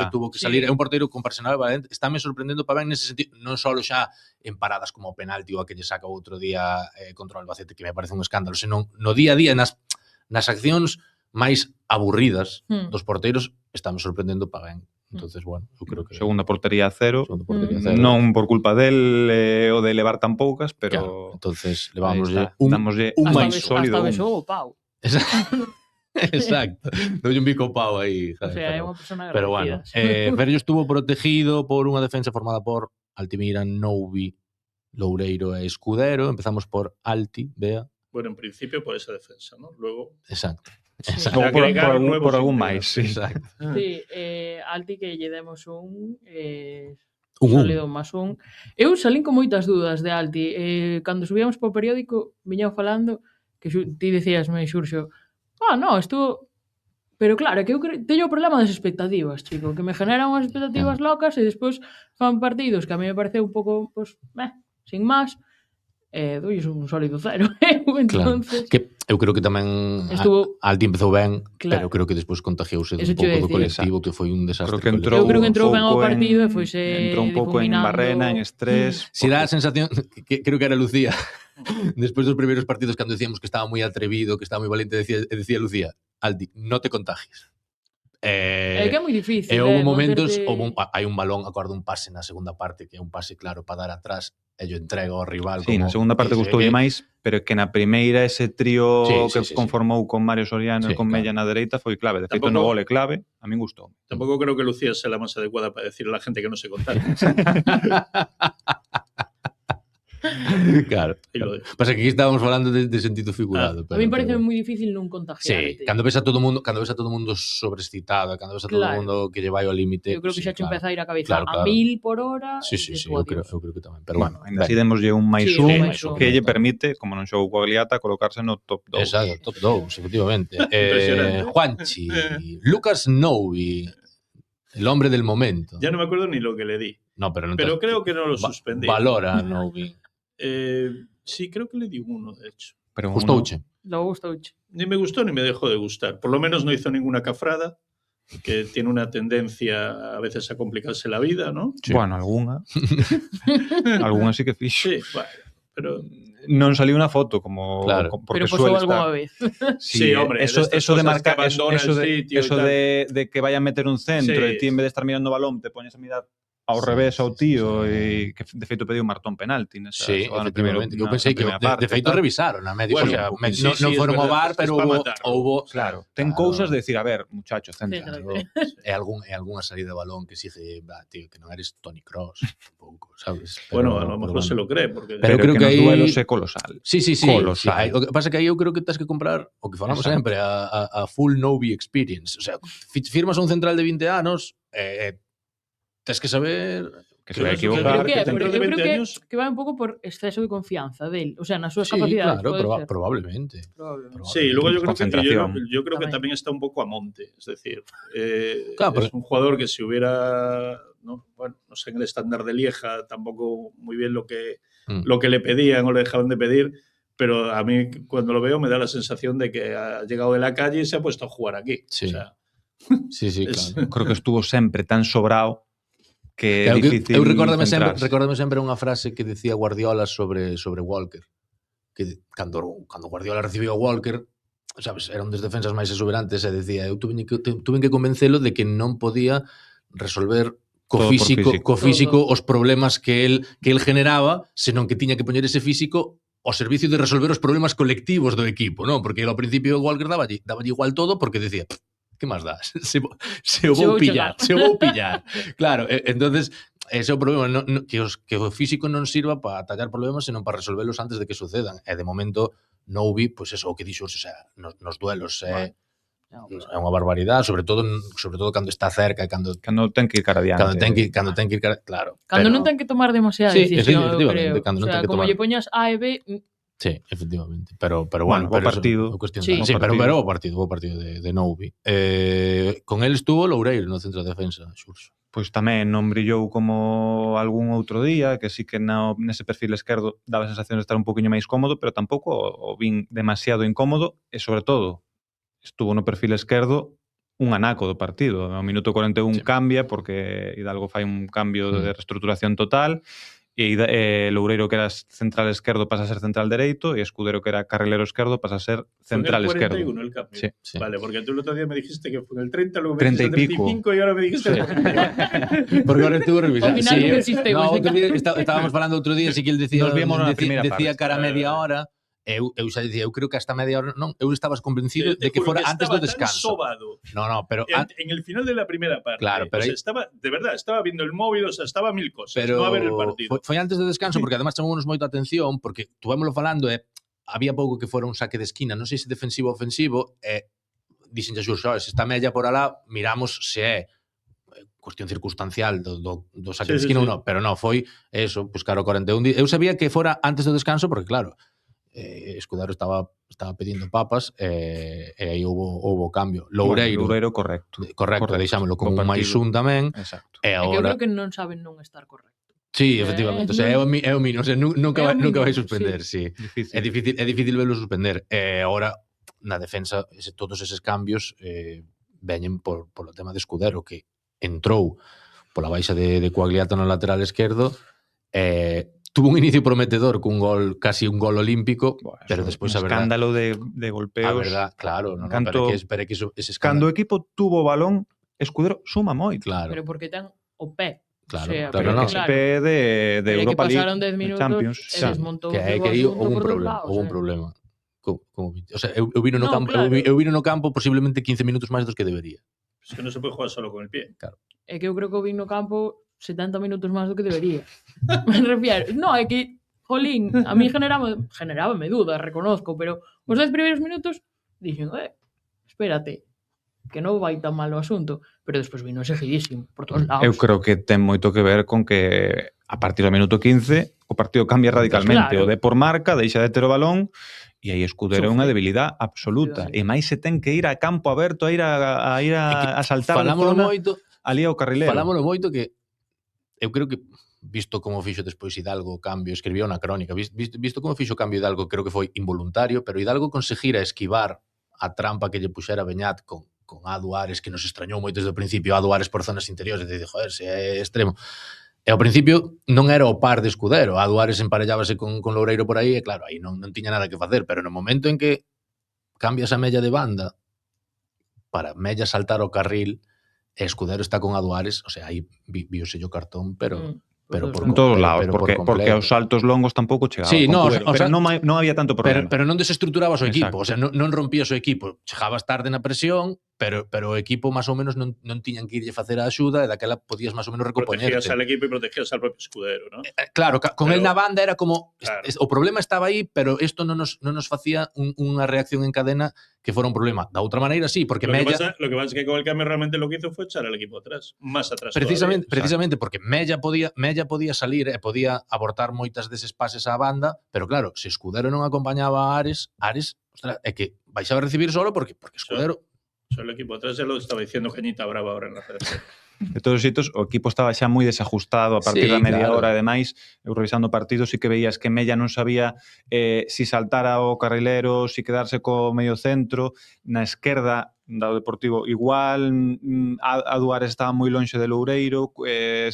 tuvo que salir, é un porteiro con personalidade, estáme sorprendendo para ben nese sentido, non só xa en paradas como o penalti ou a que lle saca outro día contra o Albacete, que me parece un escándalo, senón no día a día, nas accións máis aburridas dos porteiros, estamos sorprendendo para ben. Entonces, bueno, eu creo que... Segunda portería a cero. Non por culpa del o de levar tan poucas, pero... Entonces, levámoslle un máis sólido. Hasta besou o pau. Exacto. Doulle un bico pau aí. O sea, é unha persona Pero bueno, agradecida. Ferrio estuvo protegido por unha defensa formada por Altimira, Noubi, Loureiro e Escudero. Empezamos por Alti, Bea. Bueno, en principio por esa defensa, ¿no? Luego Exacto. Sí. Exacto. Ou por Agregaron algún, nuevos por algún integrantes. máis, sí. Exacto. Sí, Alti que lle demos un Un sólido más un. Eu salín con moitas dúdas de Alti. Cando subíamos po periódico, viña falando que ti decíasme, Xurxo, no, estuvo... Pero claro, que eu teño o problema das expectativas, chico, que me generan unhas expectativas locas e despois fan partidos que a mí me parece un pouco, pues, sin máis, dois un sólido 0. Entonces, Claro. Que eu creo que tamén Estuvo- Alti empezou ben, Claro. pero creo que despois contagiouse Eso un te iba pouco do a colectivo, que foi un desastre. Creo que entrou Eu creo que entrou un ben ao pouco partido en- e foise entrou un pouco en difuminando. barrena, en estrés. Si dá a sensación, que creo que era Lucía, despois dos primeiros partidos cando decíamos que estaba moi atrevido, que estaba moi valiente, decía Lucía, Alti, no te contagies. É que é moi difícil. E houve momentos, monterte- hai un balón, acordo un pase na segunda parte, que é un pase claro para dar atrás, e yo entrega ao rival. Sí, na segunda parte gustoulle máis, pero que na primeira ese trío Sí, que sí, sí, conformou con Mario Soriano Sí, e con Mella na dereita foi clave. De feito, no Tampouco- gole clave, a min gustou. tampoco creo que Lucía sea la más adecuada para decirle a la gente que no se contagie. Claro. Ahí lo dejo. Pasa que aquí estábamos falando de sentido figurado. A mí parece moi difícil non contagiarte. Sí, cando ves a todo mundo sobreexcitado, cando ves a todo Claro. mundo que lle vai ao límite. Eu creo que sí, xa che claro. empeza a ir a cabeza Claro, a claro. 1000 por hora. Sí, e eu creo que tamén. Pero bueno, Ainda así démoslle un máis Sí, un, un máis un. que lle permite, como non xogou coa Gliata, colocarse no top 2. Exacto, top 2, efectivamente. Impresionante. Juanchi, Lucas Noubi, el hombre del momento. Ya no me acuerdo ni lo que le di. No, pero, Pero creo que no lo suspendí. Valora Noubi. Sí, creo que le di uno, de hecho. Pero Gustouche. Lo gustouche. Ni me gustó ni me dejó de gustar. Por lo menos no hizo ninguna cafrada, que tiene una tendencia a veces a complicarse la vida, ¿no? Sí. Bueno, algunha. Algunha sí que fixo. Sí, bueno, pero Non saliu unha foto como Claro. porque Pero posou suele algunha estar. vez. Sí, hombre, eso de estas de cosas marcar que abandona eso el sitio y eso tal. de que vaya a meter un centro Sí. e ti en vez de estar mirando o balón te poñes a mirar ao Sí, revés ao sí, tío sí. e que de feito pediu un Martón penalti nesa Sí, xogada no primeiro. efectivamente. Eu pensei que de feito tal. revisaron a medio. Bueno, O sea, sí, non sí, foron es ao verdad, bar, es pero pa hubo, matarlo. Claro, ten Claro. cousas de decir, a ver, muchacho, centra. Céntrate. e algunha salida de balón que exige, tío, que non eres Toni Kroos, un pouco, sabes? bueno, a lo mejor se lo cree. Porque Pero creo que que nos aí- duelos é colosal. Sí. Colosal. Hai- o que pasa que aí eu creo que tens que comprar o que falamos Exacto. sempre, a full Noubi experience. O sea, firmas a un central de 20 anos, tens que saber... Que se vai Pero equivocar. Pero que, dentro pero de eu 20 creo años- que vai un pouco por exceso de confianza del, o sea, nas súas Sí, capacidades. claro, pode ser. probablemente. Probablemente. Sí, luego yo creo que Concentración. yo creo que También. también está un poco a monte. Es decir, Claro, es un jugador que si hubiera, no sé, en el estándar de Lieja, tampoco muy bien lo que le pedían o le dejaban de pedir, pero a mí cuando lo veo me da la sensación de que ha llegado de la calle y se ha puesto a jugar aquí. Sí. O sea, Sí, es- claro. Creo que estuvo sempre tan sobrado que é Claro, difícil eu recórdame centrarse. sempre unha frase que decía Guardiola sobre Walker, que cando Guardiola recibiu a Walker, sabes, era un dos defensas máis exuberantes e decía, eu tuve que convencelo de que non podía resolver co Todo por físico, físico. os problemas que el generaba, senón que tiña que poñer ese físico ao servicio de resolver os problemas colectivos do equipo, non? Porque ao principio Walker daballe igual todo porque decía, que máis dá? Se o vou pillar. Claro, entonces ese é o problema, que o físico non sirva para atallar problemas, senón para resolverlos antes de que sucedan. E de momento Noubi, pois eso o que dixo, o sea, nos duelos é unha barbaridade, sobre todo cando está cerca e cando ten que ir cara adiante. Cando ten que ir cara, claro. Cando non ten que tomar demasiada Sí, decisión, eu efectivamente, creo. cando non O sea, ten que como tomar. lle poñas A e B, Sí, efectivamente. Pero bueno, Bueno, bo pero partido. Cuestión Sí. sí, Bo pero partido. bo partido de Noubi. Con él estuvo Loureiro no centro de defensa, Xurxo. Pois tamén non brillou como algún outro día, que sí que nese perfil esquerdo daba a sensación de estar un poquinho máis cómodo, pero tampouco o vin demasiado incómodo e, sobre todo, estuvo no perfil esquerdo un anaco do partido. Ao minuto 41 cambia porque Hidalgo fai un cambio de reestructuración total e Loureiro, que era central esquerdo, pasa a ser central dereito e Escudero, que era carrilero esquerdo, pasa a ser central fue en el esquerdo. 41 el cambio. Sí. Vale, porque tú el otro día me dijiste que fue en el 30, luego me 30 y dijiste pico. 35 y ahora me dijiste... Porque ahora estuvo revisando. Ao final non existe no, ese outro día estábamos falando outro día, sí que él decía, Nos víamos na decía primeira parte. cara a media hora Eu xa dicía, eu creo que hasta media hora non, eu estabas convencido de que fora antes do descanso. Sobado No, pero en el final de la primera parte. Claro, pero o sea, de verdad, estaba viendo el móvil, o sea, estaba mil cosas, pero no a ver el partido. foi antes do descanso, porque además chamounos moito a atención, porque tuvémoslo falando había pouco que fora un saque de esquina, non sei se defensivo ou ofensivo, dixenlle a Xurxo, se está Mella por alá, miramos se é cuestión circunstancial do saque de esquina ou non, pero non, foi eso, pues claro, 41. Eu sabía que fora antes do descanso, porque claro, Escudero estaba pedindo papas e aí houbo cambio. Loureiro correcto, deixámoslo como un máis un tamén. Exacto. É E que eu agora creo que non saben non estar correcto. Sí, efectivamente, o sea, é o mínimo, o sea, nunca vai suspender, sí. Difícil. É difícil verlo suspender. E agora na defensa todos eses cambios veñen polo tema de Escudero, que entrou pola baixa de Coagliato no lateral esquerdo, tuvo un inicio prometedor cun gol, casi un gol olímpico, pero despois a verdade... escándalo de golpeos. A verdade, claro, pero é que ese Cando escándalo... o equipo tuvo o balón, Escudero suma moito. Claro. Pero porque ten o pé. Claro, o sea, claro, no. Ese pé de Europa League, pasaron 10 minutos, Champions. e desmontou que aí houve un problema. O sea, eu vino no campo, claro. eu vino no campo posiblemente 15 minutos máis dos que debería. Es que no se puede jugar solo con el pie. Claro. É que eu creo que o vin no campo 70 minutos máis do que debería. Me refiero. No, é que, jolín, a mí generábame dudas, reconozco, pero os 10 primeiros minutos dixen, espérate, que non vai tan mal o asunto, pero despois vino seguidísimo por todos lados. Eu creo que ten moito que ver con que a partir do minuto 15 o partido cambia radicalmente. Claro. O de por marca, deixa de ter o balón e aí Escudero é unha debilidade absoluta. Sí. E máis se ten que ir a campo aberto, a ir a saltar a zona moito, ali ao carrilero. falámoslo moito que eu creo que visto como fixo despois Hidalgo o cambio, escribiu na crónica, visto como fixo o cambio Hidalgo, creo que foi involuntario, pero Hidalgo conseguira esquivar a trampa que lle puxera Beñat con Adu Ares, que nos extrañou moito desde o principio, Adu Ares por zonas interiores, de joder, se é extremo. E ao principio non era o par de Escudero, Adu Ares emparellábase con Loureiro por aí, e claro, aí non tiña nada que facer, pero no momento en que cambias a Mella de banda para Mella saltar o carril e Escudero está con Adu Ares, o sea, aí viose o cartón, pero por en todos lados, porque completo. aos saltos longos tampouco chegaba. Sí, no, pero non había tanto problema. Pero non desestruturabas o equipo, Exacto. o sea, non rompías o equipo, chegabas tarde na presión, pero o equipo máis ou menos non tiñan que irlle facer a axuda e daquela podías máis ou menos recompoñerte. Protegías al equipo y protegías al propio Escudero, ¿no? Claro, con el na banda era como Claro. o problema estaba aí, pero isto non nos facía unha reacción en cadena que fora un problema. Da outra maneira, sí, porque Lo que Mella... pasa es que con el cambio realmente lo que hizo fue echar al equipo atrás, más atrás Precisamente porque Mella podía salir e podía abortar moitas deses pases á banda, pero claro, se Escudero non acompañaba a Ares, ostras, é que baixaba a recibir solo porque Escudero... Echó el equipo atrás, ya lo estaba diciendo Cañita Brava ahora en la federación. De todos os xeitos, o equipo estaba xa moi desajustado a partir Sí, da media claro. hora, ademais, eu revisando o partido, sí que veías que Mella non sabía si saltar ao carrilero, si quedarse co medio centro, na esquerda do Deportivo igual, Adu Ares estaba moi lonxe de Loureiro,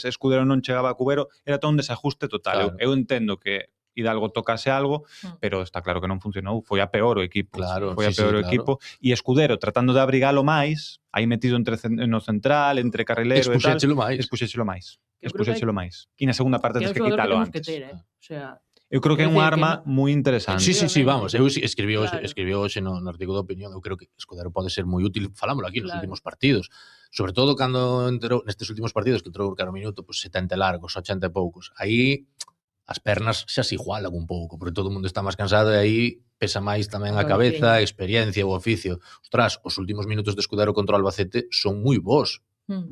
Escudero non chegaba a Cubero, era todo un desajuste total. Claro. Eu entendo que Hidalgo tocase algo, pero está claro que non funcionou. Foi a peor o equipo. Claro, foi a sí, peor o claro. equipo. E Escudero, tratando de abrigalo máis, aí metido no central, entre carrilero e tal, Expuxéchelo máis. expuxéchelo máis. E na segunda parte tens que quitalo antes. O sea, Eu creo que é unha arma moi interesante. Sí, vamos, eu escribiu Claro. hoxe no artigo de opinión, eu creo que Escudero pode ser moi útil, falámoslo aquí nos Claro. últimos partidos, sobre todo cando entrou nestes últimos partidos que entrou cada minuto, pues 70 largos, 80 e poucos. Aí as pernas xa se igualan un pouco, porque todo o mundo está máis cansado e aí pesa máis tamén a cabeza, a experiencia, o oficio. Ostras, os últimos minutos de Escudero contra o Albacete son moi bons.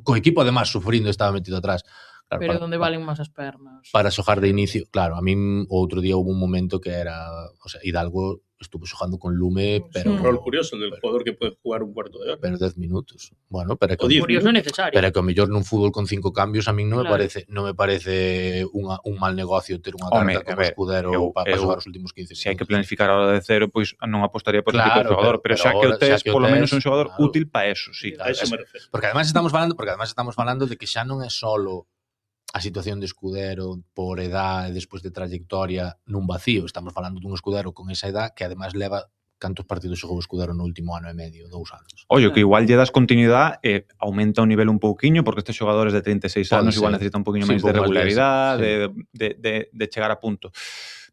Co equipo, además, sufrindo, estaba metido atrás. Claro, pero donde valen máis as pernas. Para xogar de inicio, claro, a min o outro día houve un momento que era, o sea, Hidalgo estuvo xogando con lume, pero un rol curioso el del jugador que puede jugar un cuarto de hora. Pero 10 minutos. Bueno, pero O 10 curioso necesario. Pero que o mellor nun fútbol con 5 cambios a min non Claro. me parece un mal negocio ter unha carta como Escudero para xogar os últimos 15 minutos. Se hai que planificar a hora de cero, pois non apostaría por ese tipo de Claro, xogador, pero xa que o tes, polo menos un xogador claro. útil para eso, sí. A eso me refiero. Porque además estamos falando de que xa non é solo a situación de Escudero por edad e despois de trayectoria nun vacío. Estamos falando dun Escudero con esa edad que además leva cantos partidos xogou Escudero no último ano e medio, 2 anos. Ollo, que igual lle das continuidade e aumenta o nivel un pouquiño, porque estes xogadores de 36 anos igual necesitan un pouquiño máis de regularidade, de chegar a punto.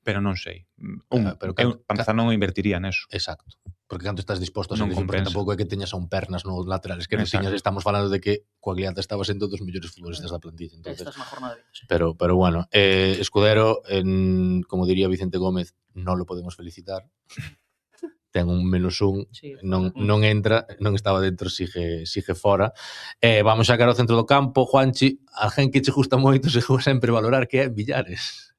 pero non sei. Pero Para empezar non invertiría neso. Exacto. Porque canto estás disposto a Non sacrificar, porque compensa. tampouco é que teñas a un pernas no lateral esquerdo, Exacto. estamos falando de que Coagliata estaba sendo dos mellores futbolistas da plantilla, entonces. Esta es mejor jornada. Sí. Pero bueno, Escudero, como diría Vicente Gómez, non lo podemos felicitar. Ten un -1, Sí, non entra, non estaba dentro, sigue fora. Vamos a sacar ao centro do campo, Juanchi, alguén que che gusta moito, se juega sempre valorar, que é Villares.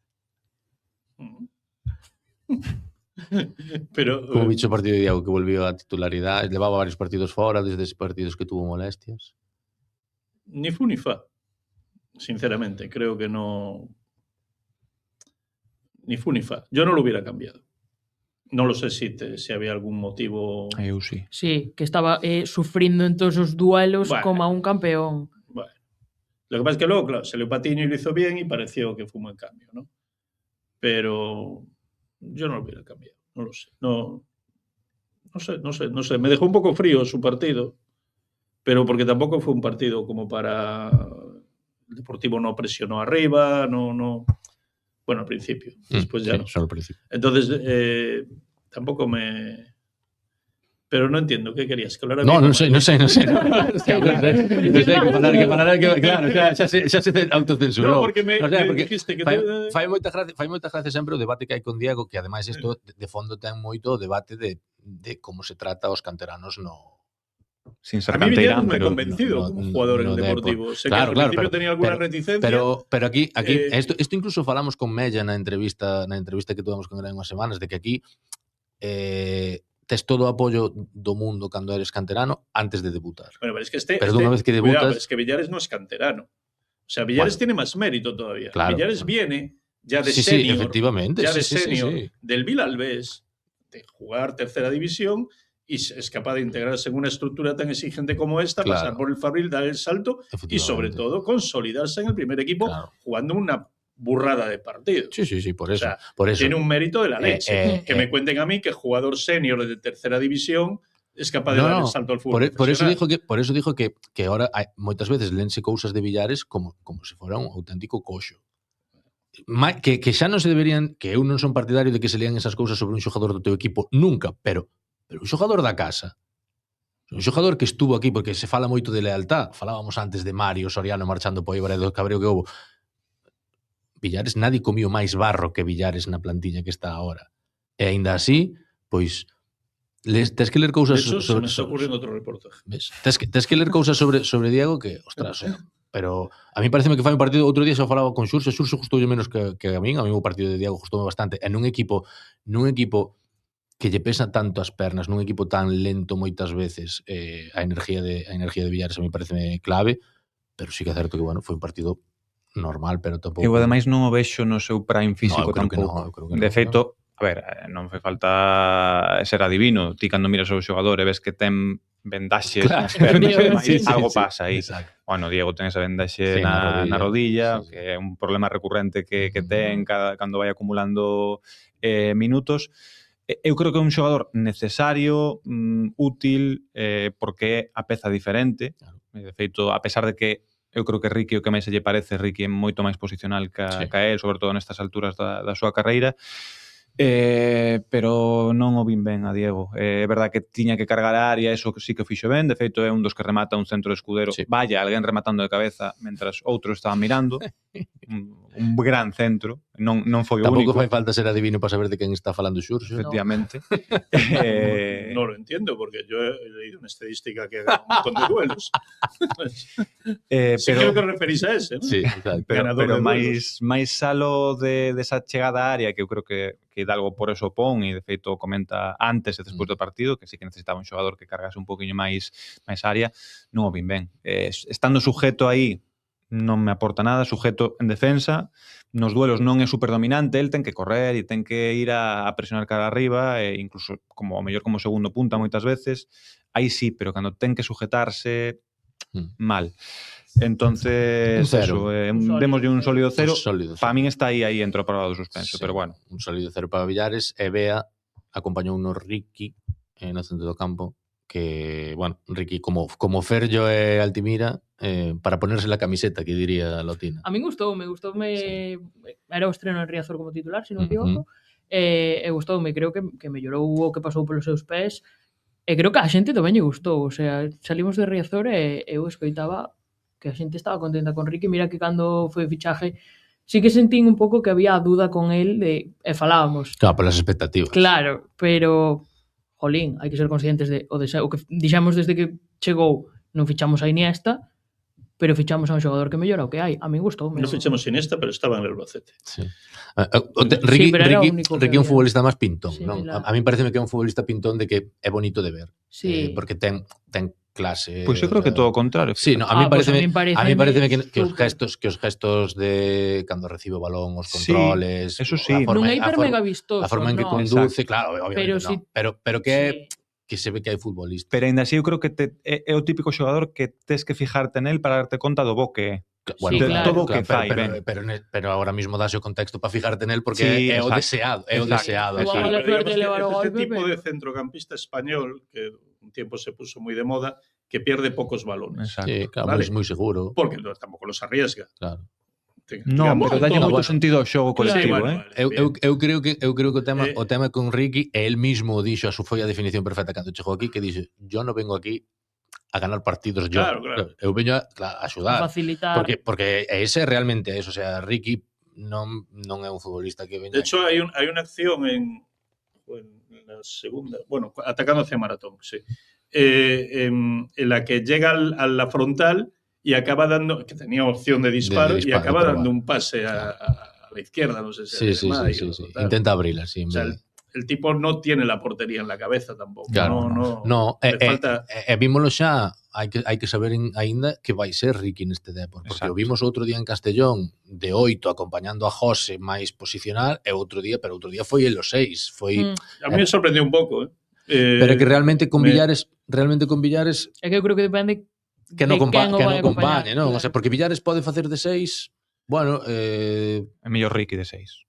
Pero Como bicho o partido de Diego, que volvió a titularidade, levaba varios partidos fora, desde esos partidos que tuvo molestias. ni fu ni fa. Sinceramente, creo que no. Ni fu ni fa. Yo no lo hubiera cambiado. No lo sé si había algún motivo. Eu sí. Sí, que estaba sufriendo en todos os duelos Bueno. como a un campeón. Bueno. Lo que pasa es que luego, claro, se le Patiño y lo hizo bien y pareció que fue un buen cambio, ¿no? Pero yo no lo hubiera cambiado. No lo sé. No sé. Me dejó un poco frío su partido, pero porque tampoco fue un partido como para. El Deportivo no presionó arriba, no. Bueno, al principio. Después ya sí, no. solo al principio. Entonces, tampoco me. Pero no entiendo, ¿qué querías? ¿Que hablara No, bien? non sei. Non sei, que falar, claro, xa se autocensurou. No, porque me porque dijiste que fai moita gracia sempre o debate que hai con Diego, que ademais isto de fondo ten moito o debate de como se trata aos canteranos Sin A ser mí Villares canteirán, me ha pero convencido como jugador en el Deportivo. Sé Claro, que al principio pero- tenía alguna reticencia. Pero aquí isto incluso falamos con Mella na entrevista que tuvemos con él hai unhas semanas, de que aquí tes todo o apoio do mundo cando eres canterano antes de debutar. Bueno, pero es que Pero dunha vez que debutas- Cuidado, es que Villares no es canterano. O sea, Villares tiene más mérito todavía. Claro, Villares claro. viene ya de Sí, senior. efectivamente. Ya de sí, senior sí. del Villalbés, de jugar tercera división y es capaz de integrarse en una estructura tan exigente como esta, Claro. pasar por el Fabril, dar el salto y sobre Efectivamente. todo consolidarse en el primer equipo Claro. jugando una burrada de partidos. Sí, por O eso. sea, por eso. Tiene un mérito de la leche. Que eh, me cuenten a mí que jugador senior de tercera división es capaz de dar el salto al fútbol. Por eso profesional. dijo que ahora moitas veces lense cousas de Villares como se fora un auténtico coxo. Que xa non se deberían, que eu non son partidario de que se lean esas cousas sobre un xogador do teu equipo nunca, pero un xogador da casa, un xogador que estuvo aquí, porque se fala moito de lealtad, falábamos antes de Mario Soriano marchando po Eibar e do cabreo que houbo. Villares, nadie comió máis barro que Villares na plantilla que está agora. E aínda así, pois tes que ler cousas De hecho, se sobre me está ocurriendo otro reportaje. ¿ves? Tes que ler cousas sobre Diego que, ostras, pero a mí pareceme que fai un partido, outro día xa falaba con Xurxo gustoulle menos que a min o partido de Diego gustoume bastante, e nun equipo que lle pesa tanto as pernas, nun equipo tan lento moitas veces, a energía de Villares a mí pareceme clave, pero sí que é certo que, bueno, foi un partido normal, pero tampouco. Eu ademais non o vexo no seu prime físico eu creo que tampouco. eu creo que De feito, a ver, non fai falta ser adivino. Ti cando miras o xogador e ves que ten vendaxes nas pernas, algo pasa aí. Exacto. Bueno, Diego ten esa vendaxe Sí, na rodilla, sí. que é un problema recurrente que ten cando vai acumulando minutos. Eu creo que é un xogador necesario, útil, porque é a peza diferente. Claro. De feito, a pesar de que eu creo que Riqui o que máis se lle parece, Riqui é moito máis posicional que él, sobre todo nestas alturas da súa carreira, pero non o vin ben a Diego. É verdad que tiña que cargar a área, eso sí que o fixo ben, de feito é un dos que remata un centro de Escudero, vaya, alguén rematando de cabeza mentras outros estaban mirando, un gran centro, non foi o único. Tampouco fai falta ser adivino para saber de quen está falando Xurxo. Efectivamente. No lo entiendo, porque yo he leído una estadística que da un montón de duelos. Sí, creo que referís a ese, ¿no? Sí, exacto. Pero máis salo desa chegada á área, que eu creo que Hidalgo por eso pon, e de feito comenta antes e despois do partido, que sí que necesitaba un xogador que cargase un poquinho máis área, non o vin ben. Estando sujeto aí, non me aporta nada, sujeto en defensa, nos duelos non é superdominante, el ten que correr e ten que ir a presionar cara arriba, e incluso como o mellor como segundo punta moitas veces, aí sí, pero cando ten que sujetarse, mal. Entonces, eso, démoslle un sólido cero. Para min está aí entre o prova do suspenso, pero bueno. Un sólido cero para Villares, e Bea acompañou no Riqui no centro do campo, bueno, Ricky, como Ferllo e Altimira, para ponerse la camiseta, que diría Lotina. A min gustoume. Sí. Era o estreno en Riazor como titular, se non me equivoco. E gustoume, creo que mellorou o que pasou polos seus pés. E creo que a xente tamén lle gustou. O sea, salimos de Riazor e eu escoitaba que a xente estaba contenta con Ricky. Mira que cando foi fichaje sí que sentín un pouco que había a duda con el e falábamos. Claro, polas expectativas. Claro, pero jolín, hai que ser conscientes de o que dixemos desde que chegou, non fichamos a Iniesta, pero fichamos a un xogador que mellora o que hai. A mí gustoume. Non fichamos Iniesta, pero estaba en el Albacete. Sí. Ricky é un futbolista máis pintón, sí, non? A mí pareceme que é un futbolista pintón de que é bonito de ver. Sí. Porque ten clase. Pois eu creo que todo o contrario. Sí, no, a mí pareceme que os gestos de cando recibe o balón, os controles, eso sí. Non é hiper mega vistoso, a forma en que conduce, claro, obviamente pero que se ve que hai futbolista. Pero ainda así eu creo que é o típico xogador que tes que fijarte nel para darte conta do bo que é. Bueno, sí, claro, todo o que fai, pero agora mismo dase o contexto para fijarte nel porque é o deseado, é o deseado. Este tipo de centrocampista español que un tiempo se puso moi de moda, que pierde pocos balones. Sí, claro, ¿vale? Moi seguro. Porque tampouco los arriesga. Claro. Non, pero dalle moito sentido ao xogo colectivo, claro, eu creo que o tema con Ricky, él mismo dixo, foi a definición perfecta cando chegou aquí, que dixe, yo no vengo aquí a ganar partidos yo. Claro. Eu veño a axudar. A facilitar. Porque ese realmente é, o sea, Ricky non é un futbolista que veña. De hecho, hai unha acción en la segunda, bueno, atacando hacia Maratón, sí. En la que llega a la frontal y acaba dando, que tenía opción de disparo, y acaba dando un pase a la izquierda, no sé si sí. Intenta abrirla, sí. O sea, el tipo no tiene la portería en la cabeza tampoco. Claro, no. Falta... vímoslo xa, hai que saber aínda que vai ser Ricky neste Depor, porque o vimos outro día en Castellón de 8 acompañando a José máis posicional, e outro día foi el os 6. A mí me sorprendió un pouco, pero que realmente con Villares é que eu creo que depende que non acompañe, non? Claro. O sea, porque Villares pode facer de 6, bueno, é mellor Ricky de 6.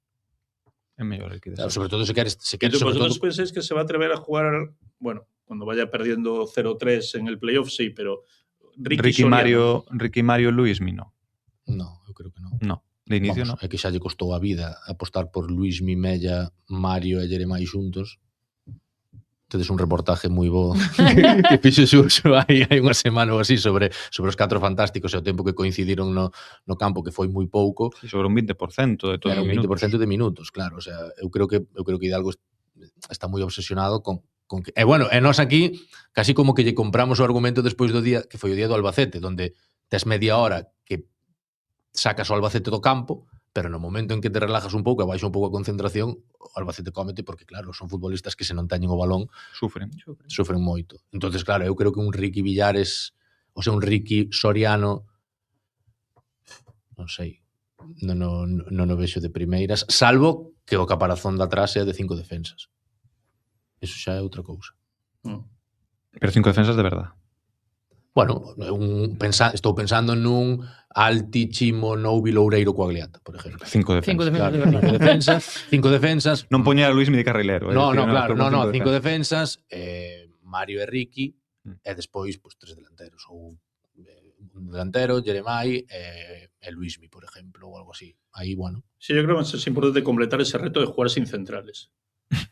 É mellor Ricky de 6. Claro, sobre todo se queres vosotros pensáis que se va a atrever a jugar, bueno, cuando vaya perdiendo 0-3 en el playoff, sí, pero Ricky Mario Luismi no. No, eu creo que non. No, de inicio non. É que xa lle costou a vida apostar por Luismi, Mella, Mario e Jeremai xuntos. Tedes un reportaje moi bo que fixo Xurxo hai unha semana ou así sobre os 4 fantásticos e o tempo que coincidiron no campo, que foi moi pouco. Sí, sobre un 20% de todos os minutos. 20% de minutos, claro. O sea, eu creo que Hidalgo está moi obsesionado con que... bueno, e nós aquí casi como que lle compramos o argumento despois do día, que foi o día do Albacete, donde tes media hora que sacas o Albacete do campo, pero no momento en que te relajas un pouco e baixa un pouco a concentración, o Albacete cómete porque, claro, son futbolistas que se non teñen o balón sufren moito. Entonces, claro, eu creo que un Ricky Villares, o sea, un Ricky Soriano, non sei, non o vexo de primeiras, salvo que o caparazón de atrás sea de 5 defensas. Eso xa é outra cousa. Pero 5 defensas de verdad. Bueno, estou pensando nun Alti, Chimo, Noubi, Loureiro, Coagliata, por exemplo. 5 defensas. 5 defensas. Non poñer a Luismi de carrilero. No, claro, 5 defensas, Mario e Ricky, e despois 3 delanteros, ou un delantero, Jeremai e Luismi, por exemplo, ou algo así. Aí, bueno. Sí, yo creo que es importante completar ese reto de jugar sin centrales.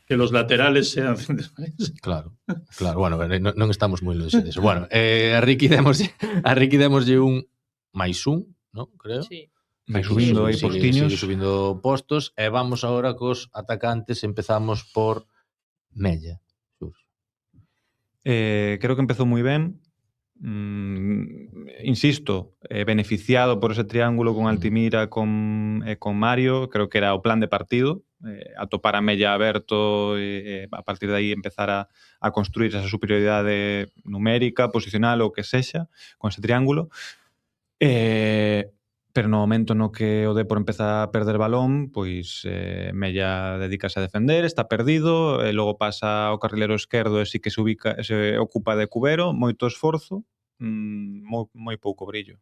Que los laterales sean centrales. Claro. Bueno, non estamos moi longe deso. Bueno, a Ricky demoslle un máis un, ¿no? Creo. Sí. Vai subindo aí postiños. Sigue subindo postos. E vamos agora cos atacantes. Empezamos por Mella. Creo que empezou moi ben. Insisto, beneficiado por ese triángulo con Altimira con Mario. Creo que era o plan de partido. Atopar a Mella aberto e a partir de aí empezar a construir esa superioridade numérica, posicional ou que sexa con ese triángulo, pero no momento no que o Depor empeza a perder balón, pois Mella dedícase a defender, está perdido, e logo pasa ao carrilero esquerdo e sí que se ocupa de Cubero, moito esforzo, moi pouco brillo.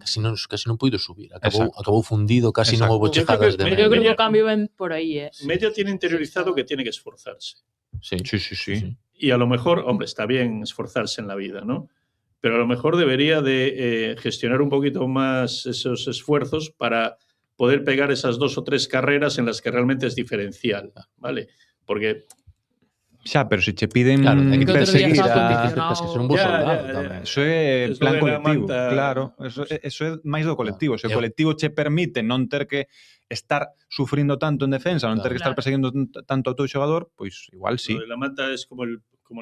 Casi non puido subir. Acabou fundido, casi non houbo chegadas de Mella. Eu creo que o cambio ven por aí, Mella tiene interiorizado que tiene que esforzarse. Sí. Sí. Y a lo mejor, hombre, está bien esforzarse en la vida, ¿no? Pero a lo mejor debería de gestionar un poquito más esos esfuerzos para poder pegar esas 2 o 3 carreras en las que realmente es diferencial, ¿vale? Porque Xa, pero se che piden Claro, hai que perseguir estás a... condicionado. Tens que ser un bo soldado Ya. tamén. Eso é Es lo plan de la colectivo, manta. claro. Eso é máis do colectivo. Se o colectivo che permite non ter que estar sufrindo tanto en defensa, non ter que estar Claro. perseguindo tanto ao teu xogador, pois igual sí. Lo de la manta es como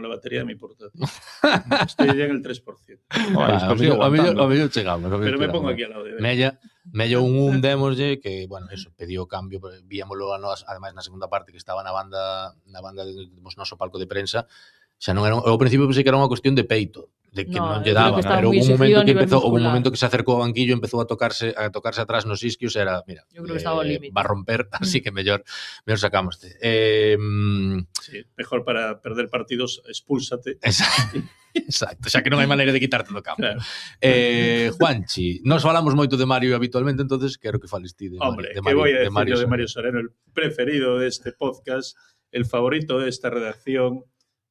la batería de mi portátil. Estoy ya en el 3%. Joder, Va, esto sigue aguantando. a mellor chegamos. Pero me pongo aquí al lado de Mello un démoslle que, bueno, eso, pediu cambio, víamoslo a nós, ademais na segunda parte que estaba na banda do noso palco de prensa, xa non era, ao principio pensei que era unha cuestión de peito, de que No, non lle eu creo daba, que estaba pero moi hubo un exigido momento a que nivel empezou, hubo un muscular. momento que se acercou ao banquillo, empezou a tocarse atrás nos isquios, era, mira, Eu creo que estaba ao límite. va a romper, así que mellor sacámoste. Sí, mejor para perder partidos, expúlsate. Exacto, xa que non hai maneira de quitarte do campo. Claro. Juanchi, nos falamos moito de Mario habitualmente, entonces quero que fales ti de Hombre, Mario, ¿qué voy a decir Mario yo de Sereno. Mario Sereno? El preferido de este podcast, el favorito de esta redacción.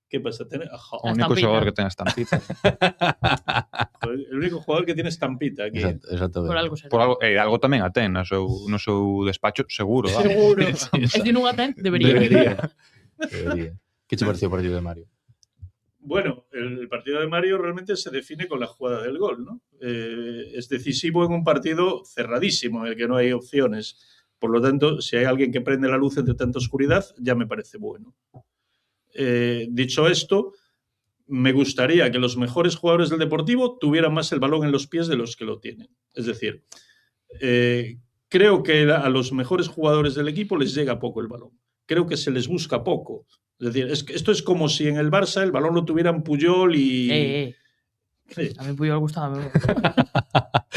¿Qué pasa? O único Estampita. xogador que ten estampita. El único jugador que tiene estampita aquí. Exactamente. Por algo será. Por algo tamén a ten no seu despacho, seguro. vamos. Seguro. E se non a ten, debería. Debería. Que che pareceu o partido de Mario? Bueno, el partido de Mario realmente se define con la jugada del gol, ¿no? Es decisivo en un partido cerradísimo, en el que no hay opciones. Por lo tanto, si hay alguien que prende la luz entre tanta oscuridad, ya me parece bueno. Dicho esto, me gustaría que los mejores jugadores del Deportivo tuvieran más el balón en los pies de los que lo tienen. Es decir, creo que a los mejores jugadores del equipo les llega poco el balón. Creo que se les busca poco. Es decir, esto es como si en el Barça el balón lo tuvieran Puyol y... Sí. A mí Puyol gustaba.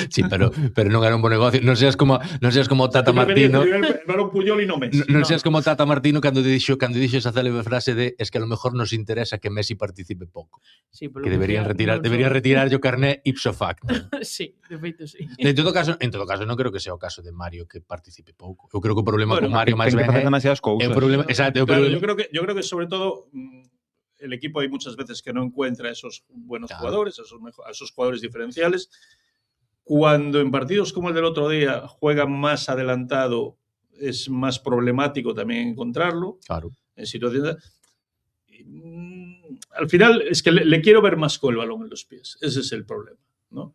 Sí, pero non era un bo negocio. Non seas como Tata Martino. El balón Puyol y no Messi. Non seas como Tata Martino cando dixo esa célebre frase de es que a lo mejor nos interesa que Messi participe pouco. Sí, Que deberían retirar o carné ipso facto. Sí, de feito sí. En todo caso, non creo que sea o caso de Mario que participe pouco. Eu creo que o problema con Mario máis Ten que ben facer demasiadas cousas. é o problema, exacto, Claro, yo creo que sobre todo el equipo hay muchas veces que no encuentra a esos buenos jugadores, a esos jugadores diferenciales. Cuando en partidos como el del otro día juegan más adelantado, es más problemático también encontrarlo. Claro. En situaciones... Al final es que le quiero ver más con el balón en los pies. Ese es el problema, ¿no?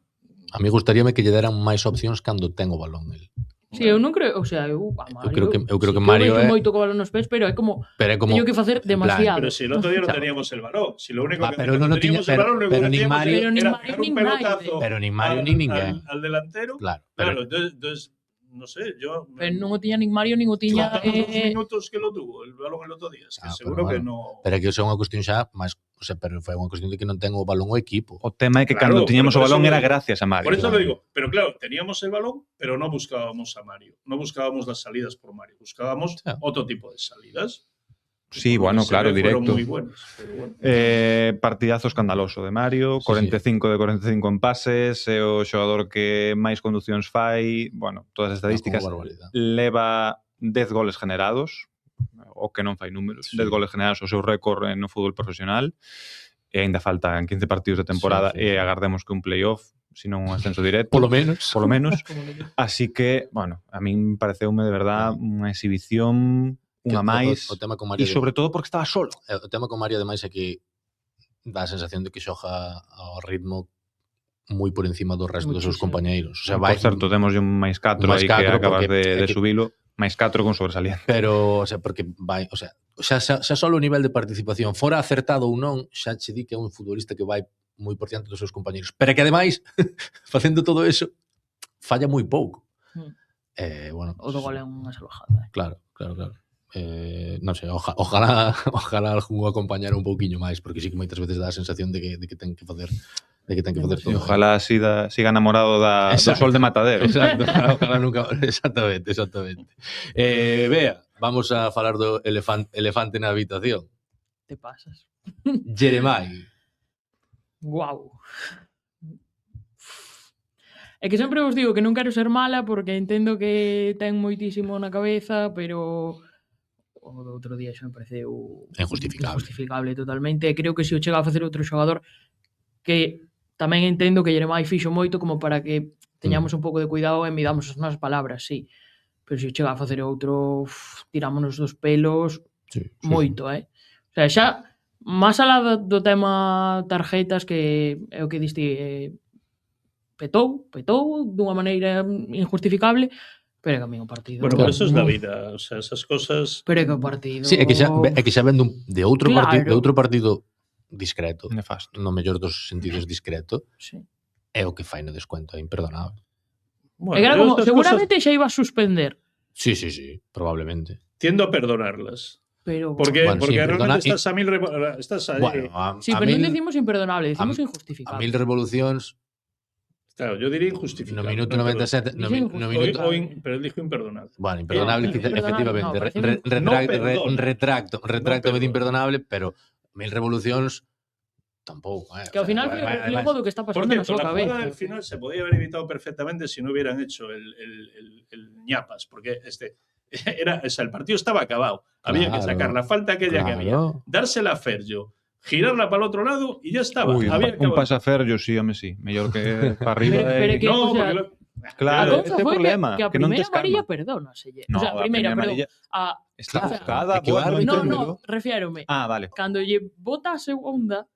A mí gustaríame que lle deran máis opcións cando ten o balón el. Sí, eu non creo, o sea, eu creo que Mario é moito co balón nos pés, pero é como teño que facer demasiado. Pero si el otro día no teníamos el balón, si lo único que teníamos el balón, lo pero que ni Mario, era pegar un pelotazo pero ni Mario ni ninguén al delantero. Claro, entonces no sé, yo... Pero non o tiña nin Mario, nin o tiña... Los minutos que lo tuvo, el balón el otro día. Es que seguro que no... Pero que iso é unha cuestión xa máis... O sea, pero foi unha cuestión de que non ten o balón o equipo. O tema é que cando tiñamos o balón era gracias a Mario. Por eso lo digo. Pero claro, teníamos el balón, pero no buscábamos a Mario. No buscábamos las salidas por Mario. Buscábamos otro tipo de salidas. Sí, bueno, claro, directo. Muy buenos, bueno. Partidazo escandaloso de Mario, 45 de 45 en pases, é o xogador que máis conducións fai, bueno, todas as estadísticas, leva 10 goles generados, o que non fai números, 10 goles generados o seu récord no fútbol profesional, e aínda faltan 15 partidos de temporada e agardemos que un playoff, sino un ascenso directo. Polo menos. Así que, bueno, a min pareceume de verdad unha exhibición unha máis, e sobre todo porque estaba solo. O tema con Mario, ademais, é que dá a sensación de que xoga ao ritmo moi por encima do resto dos seus compañeiros. O sea, por certo, temos un máis 4 aí que acabas de subilo, máis 4 con sobresaliente. Pero, o sea, porque vai, o sea, xa só o nivel de participación, fora acertado ou non, xa che di que é un futbolista que vai moi por diante dos seus compañeiros. Pero que, ademais, facendo todo eso, falla moi pouco. Bueno, o do gol é unha salvajada. Claro. Non sei, ojalá algún acompañar un pouquiño máis, porque sí que moitas veces dá a sensación de que ten que facer todo. Ojalá siga enamorado do sol de Matadero. Exacto, ojalá nunca... Exactamente. Bea, vamos a falar do elefante na habitación. Te pasas. Jeremai. Guau. É que sempre vos digo que non quero ser mala porque entendo que ten moitísimo na cabeza, pero o do outro día xa me pareceu injustificable totalmente, e creo que se o chega a facer outro xogador, que tamén entendo que Jeremai fixo moito como para que teñamos un pouco de cuidado e midamos as nosas palabras, sí, pero se o chega a facer outro, tirámonos dos pelos moito, O sea, xa máis alá do tema tarjetas, que é o que diste, petou dunha maneira injustificable, pero é que a mí o partido... Bueno, pero eso es la vida, o sea, esas cosas... Pero é que o partido... Sí, é que xa vendo de outro partido discreto, nefasto, no mellor dos sentidos discreto, sí. É o que fai no descuento, é imperdonable. Bueno, era como, seguramente xa iba a suspender. Sí, probablemente. Tiendo a perdonarlas. Pero porque realmente estás a mil... Estás ahí. Bueno, sí, pero non decimos imperdonable, decimos injustificable. A 1000 revolucións... Claro, yo diría injustificable. No minuto 97... Pero él dijo imperdonable. Bueno, imperdonable, efectivamente. Retracto de imperdonable, pero 1000 revolucións tampouco. Que ao final foi o reflejo do que está pasando na súa cabeza. Por cierto, la jugada del final se podía haber evitado perfectamente si no hubieran hecho el ñapas, porque el partido estaba acabado. Había que sacar la falta aquella que había, dársela a Ferjo, girarla para el otro lado y ya estaba. Un pase a Ferjo, sí, mellor que para arriba. No, porque... Claro, este problema. Que a primeira amarilla, perdónaselle. No, o sea, a primeira, perdón. Está buscada. No, refiérome. Vale. Cando lle bota a segunda,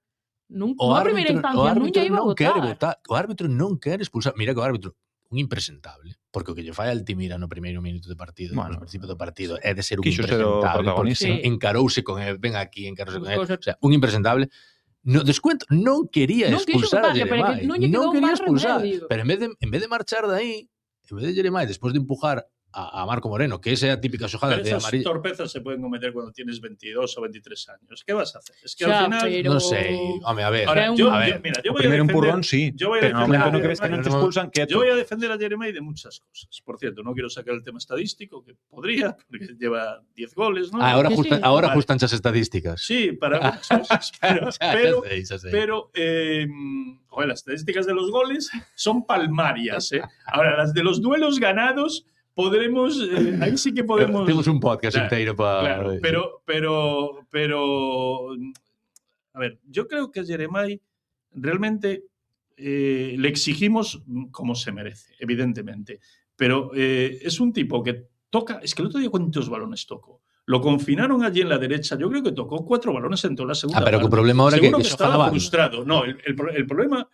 a primeira instancia non lle iba a botar. O árbitro non quere expulsar. Mira que o árbitro, un impresentable, porque o que lle fai a Altimira no primeiro minuto de partido, no principio do partido, é de ser un impresentable, porque encarouse con el, ven aquí, encarouse con el, o sea, un impresentable. No descuento non quería expulsar a Jeremai, non quería expulsar, pero en vez de marchar de aí, en vez de Jeremai, despois de empujar a Marco Moreno, que esa é a típica xojada de amarilla. Esas torpezas se pueden cometer cuando tienes 22 o 23 años. ¿Qué vas a hacer? Es que al final... No sé, home, a ver. Ahora, yo voy a defender... Empurrón, sí, pero no que ves que no te expulsan, quieto. Yo voy a defender a Jeremai de muchas cosas. Por cierto, no quiero sacar el tema estadístico, que podría, porque lleva 10 goles, ¿no? Ahora ajustan esas estadísticas. Sí, para muchas cosas. Pero las estadísticas de los goles son palmarias. Ahora, las de los duelos ganados... podremos, ahí sí que podemos... Tenemos un podcast entero para... Claro, pero, a ver, yo creo que a Jeremai realmente le exigimos como se merece, evidentemente, pero es un tipo que toca, es que el otro día ¿cuántos balones tocó? Lo confinaron allí en la derecha, yo creo que tocó 4 balones en toda la segunda pero parte. el problema ahora seguro que estaba frustrado. No, el problema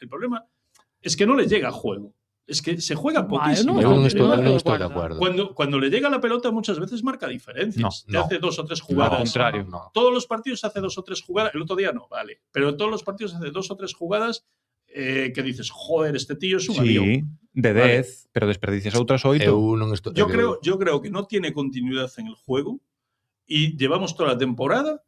es que no le llega a juego. Es que se juega poquísimo. Yo no estoy de acuerdo. Cuando le llega la pelota muchas veces marca diferencias. Te hace 2 o 3 jugadas. Al contrario. No. Todos los partidos hace 2 o 3 jugadas. El otro día no, vale. Pero todos los partidos hace 2 o 3 jugadas que dices, joder, este tío es un avión. Sí, de 10, pero desperdicias outras 8. Yo creo que no tiene continuidad en el juego y llevamos toda la temporada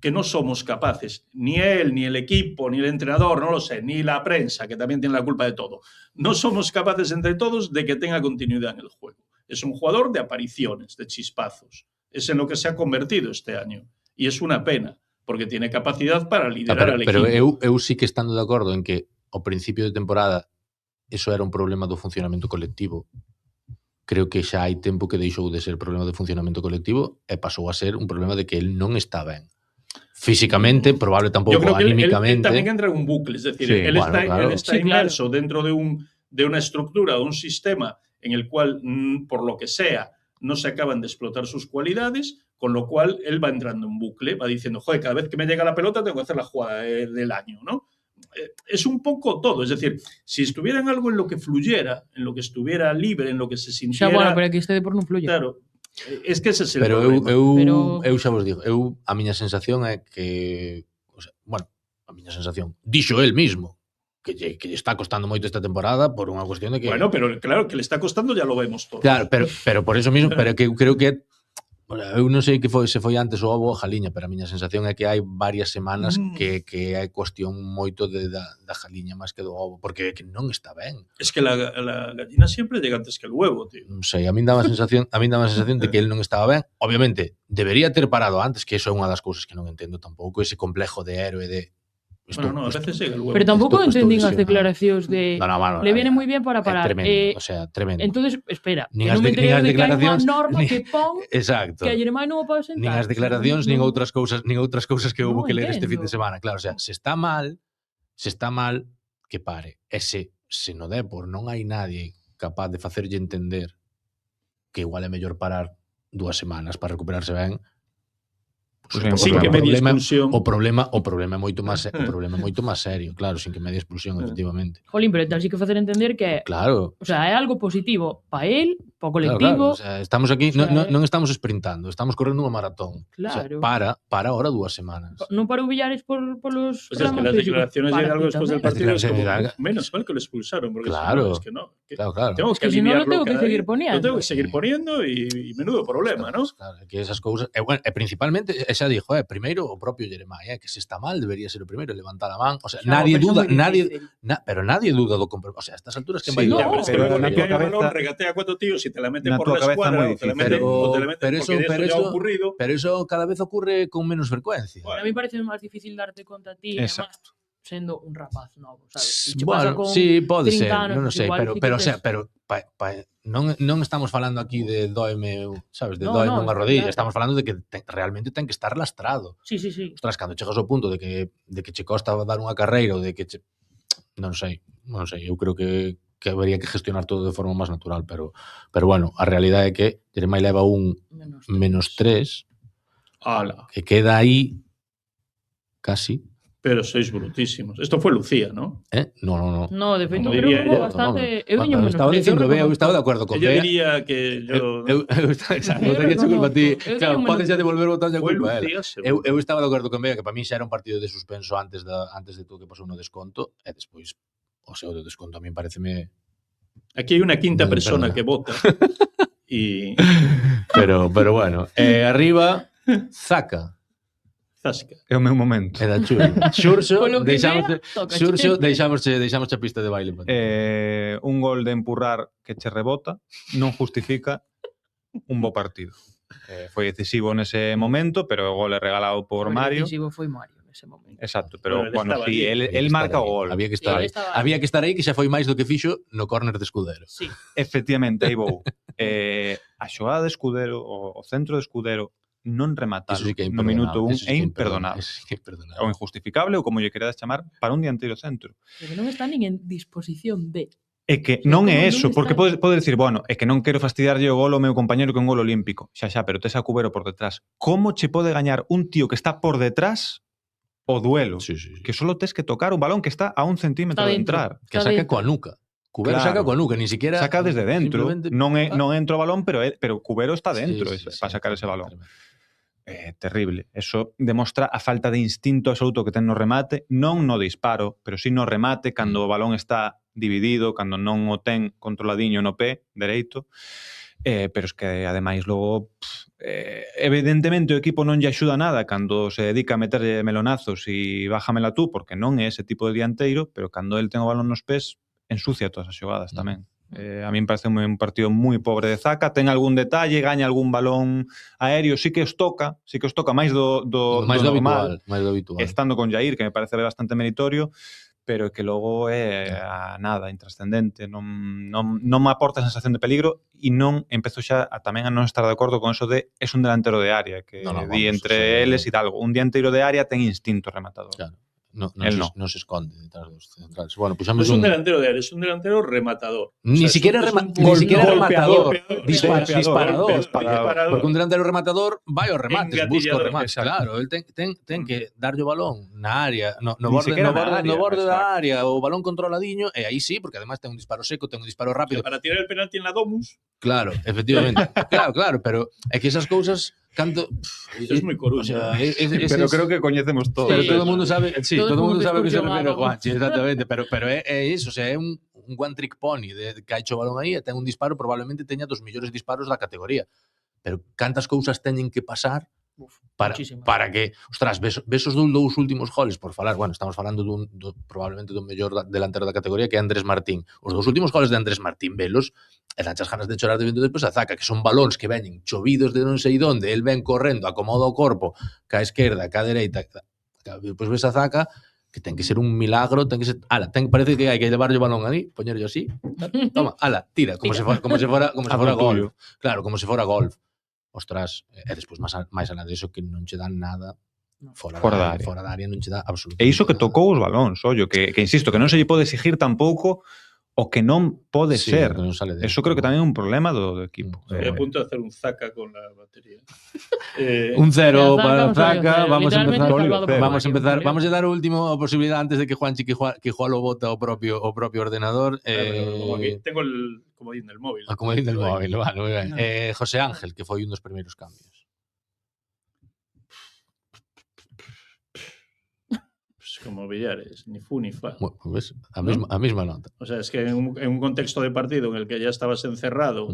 que no somos capaces, ni él, ni el equipo, ni el entrenador, no lo sé, ni la prensa, que también tiene la culpa de todo, no somos capaces entre todos de que tenga continuidad en el juego. Es un jugador de apariciones, de chispazos. Es en lo que se ha convertido este año. Y es una pena, porque tiene capacidad para liderar al equipo. Pero eu sí que estando de acordo en que ao principio de temporada eso era un problema do funcionamento colectivo. Creo que xa hai tempo que deixou de ser problema de funcionamento colectivo e pasou a ser un problema de que él non está ben. Físicamente, probable tampouco, anímicamente. Él también entra en un bucle, es decir, él está inmerso dentro de una estructura, de un sistema en el cual, por lo que sea, no se acaban de explotar sus cualidades, con lo cual él va entrando en bucle, va diciendo, joder, cada vez que me llega la pelota tengo que hacer la jugada del año, ¿no? Es un poco todo, es decir, si estuviera en algo en lo que fluyera, en lo que estuviera libre, en lo que se sintiera... Xa, bueno, pero aquí este deporte non fluye. Claro. Es que ese es el pero problema. Eu xa vos digo, a miña sensación é que, o sea, bueno, a miña sensación, dixo él mismo, que lle está costando moito esta temporada por unha cuestión de que... Bueno, pero claro, que le está costando ya lo vemos todos. Claro, pero por eso mismo, pero que eu creo que eu non sei que se foi antes o ovo ou a jaliña, pero a miña sensación é que hai varias semanas que hai cuestión moito da jaliña máis que do ovo, porque que non está ben. Es que la gallina siempre llega antes que el huevo, tío. Non sei, a min dá a sensación de que él non estaba ben. Obviamente, debería ter parado antes, que eso é unha das cousas que non entendo tampouco, ese complejo de héroe de Bueno, no, a veces sigue el huevo. Pero tampouco Estou entendín as visionado. declaracións de Mano, le viene moi bien para parar. tremendo, o sea, tremendo. Entonces, espera, Nin que as non me de- nin enterei as de que hai unha declaracións, norma nin- que pon Exacto. que a Jeremai non o pode sentar. Nin as declaracións, nin outras cousas que Non houve que ler este fin entendo. de semana. Claro, o sea, se está mal, que pare. E se no Depor non hai nadie capaz de facerlle entender que igual é mellor parar 2 semanas para recuperarse ben, Pues o Sin que medie expulsión. o problema é moito máis serio, claro, sin que medie expulsión, efectivamente. Jolín, pero tal sí que facer entender que Claro. o sea, é algo positivo para él, para o Claro, colectivo. o sea, estamos aquí, O sea, non estamos sprintando, estamos correndo unha maratón. Claro. O sea, para ahora 2 semanas. Non para Villares por los O sea, es que las declaraciones de Hidalgo después del partido es como, menos mal que lo expulsaron, porque Claro. si no, es que no. Claro. Tengo Es que si no lo aliviarlo tengo que cada seguir día. poniendo. Lo tengo que seguir poniendo y menudo problema, ¿no? Claro, que esas cousas, bueno, principalmente, xa dixo, primeiro o propio Jeremai, que se está mal debería ser o primeiro levantar a man, o sea, nadie duda, pero nadie duda do compromiso, o sea, a estas alturas que Sí, vai no, dudar? pero Pero na que tua haya balón, cabeza- regatea a 4 tíos y te la meten na por tua la cabeza escuadra moi o te la difícil. meten, o te la meten Pero porque eso- de eso ya ha ocurrido. Pero eso cada vez ocurre con menos frecuencia. A mí parece máis difícil darte conta a ti, Exacto. además, sendo un rapaz novo, sabes? E che pasa Bueno, con sí, pode 30 ser, anos, non o pues sei, igual sí que o sea, tes- pero non estamos falando aquí de doeme, sabes, de No, doeme no, unha está rodilla, claro. estamos falando de que realmente ten que estar lastrado. Sí, sí, sí. Ostras, cando chegas ao punto de que che costa dar unha carreira ou de que che... non sei, eu creo que habería que gestionar todo de forma máis natural, pero bueno, a realidade é que Jeremai leva un -3, Ala, que queda aí casi, pero sois brutísimos. Esto fue Lucía, ¿no? No. No, de feito, Como creo diría que hubo ella, bastante... Eu Bueno, diño menos estaba tres, dicindo, eu reconozco. estaba de acordo con Ella Bea. diría que yo... Exacto, Eu tería che culpa a ti. reconozco. Eu Claro, teño podes menos- xa devolver o botón de Fue culpa a ela. Lucía, seguro. Eu estaba de acordo con Bea que para mí xa era un partido de suspenso antes de todo que pasou no desconto e despois o seu do desconto a mí pareceme Aquí hay una quinta Vale, persona perdona. que vota. Y... pero bueno, arriba Zaka Zasca. É o meu momento. e da Churi. Xurxo, Polo que deixamos sea, toca. deixamos a pista de baile. Un gol de empurrar que che rebota non justifica un bo partido. Foi decisivo nese momento, pero o gol é regalado por O Mario. decisivo foi Mario nese momento. Exacto, pero Bueno, él bueno, estaba sí, ahí. él marca o gol. Había que estar Sí, aí. él estaba Había que estar aí que xa foi máis do que fixo no córner de Escudero. Sí. Efectivamente, aí vou. A xogada de Escudero, o centro de Escudero, non rematar Eso sí que é no minuto 1 Eso sí é que imperdonable. Eso sí que é imperdonable. O injustificable, ou como lle queredas chamar, para un dianteiro centro. Pero non está nin en disposición de... É que Pero non como é non eso, está- porque pode decir, bueno, é que non quero fastidiarlle o gol ao meu compañero que é un gol olímpico. Xa, pero tes a Cubero por detrás. Como che pode gañar un tío que está por detrás o duelo? Sí. Que solo tes que tocar un balón que está a 1 centímetro Está de dentro. entrar. Que Está saca dentro. coa nuca. Cubero Claro. saca coa nuca, ni siquiera Saca desde dentro. simplemente- Non entra o balón, pero Cubero está dentro Sí, para sacar ese balón. tremendo. Terrible. Eso demostra a falta de instinto absoluto que ten no remate, non no disparo, pero sí no remate cando o balón está dividido, cando non o ten controladiño no pé dereito. Pero es que ademais logo evidentemente o equipo non lle axuda nada cando se dedica a meterlle melonazos e bájamela tú, porque non é ese tipo de dianteiro, pero cando el ten o balón nos pés ensucia todas as xogadas tamén. A mí me parece un partido moi pobre de Zaka, ten algún detalle, gaña algún balón aéreo, sí que os toca máis do máis do normal, habitual, máis do habitual. estando con Jair, que me parece bastante meritorio, pero que logo é a nada, intrascendente, non me aporta a sensación de peligro e non empezo xa tamén a non estar de acordo con eso de es un delantero de área, que No, di vamos, entre o sea, eles Hidalgo, un dianteiro de área ten instinto rematador. Claro. No se esconde detrás dos centrales. Bueno, puxamos Es un delantero de área, es un delantero rematador. Ni siquiera rematador, disparador. Disparador. Porque un delantero rematador vai aos remates, busca os Engatillador, remates. exacto. Claro, el ten que darlle o balón na área, no Ni borde, siquiera no na borde, área, no borde da exacto. área, o balón controladiño, e aí sí, porque además ten un disparo seco, ten un disparo rápido. Para tirar el penalti en la Domus, Claro, efectivamente. claro, pero é que esas cousas canto eso es muy coruña. o sea, Pero creo que coñecemos todos. pero Sí. todo o mundo sabe, Todos todo o mundo fomos sabe a que se excursión refere a Juanchi, exactamente, pero é iso, o sea, é un one trick pony de que ha hecho o balón aí e ten un disparo, probablemente teña dos millores disparos da categoría. Pero cantas cousas teñen que pasar muchísimas. para que, ostras, ves os dous últimos goles, por falar, bueno, estamos falando probablemente do mellor delantero da categoría que é Andrés Martín. Os dous últimos goles de Andrés Martín, velos, e danchas ganas de chorar de vendo despois a Zaka, que son balóns que veñen chovidos de non sei donde, el ven correndo, acomoda o corpo, ca esquerda, ca dereita, despois ves a Zaka, que ten que ser un milagro, ten que ser, parece que hai que levarlle o balón ali, poñerlo así, toma, tira, como se fora golf. Claro, como se fora golf. Ostras, e despois máis alá deso que non che dan nada fora da área non che dá absolutamente E iso que nada. tocou os balóns, ollo, que insisto, que non se lle pode exigir tampouco o que non pode ser. Que non sale de Eso creo que tamén é un problema do equipo. Estoy a punto de hacer un zaca con la batería. Un 0 para Zaca, Zaca, vamos a literalmente empezar, salvado por Mario. vamos a dar o último posibilidad antes de que Juanchi Quijualo bota o propio ordenador. Como aquí tengo el comodín del móvil. O comodín del móvil, vale, moi ben. José Ángel, que foi un dos primeiros cambios. Pues como Villares, ni fu ni fa. Bueno, pues, a misma nota. O sea, es que en un contexto de partido en el que ya estabas encerrado,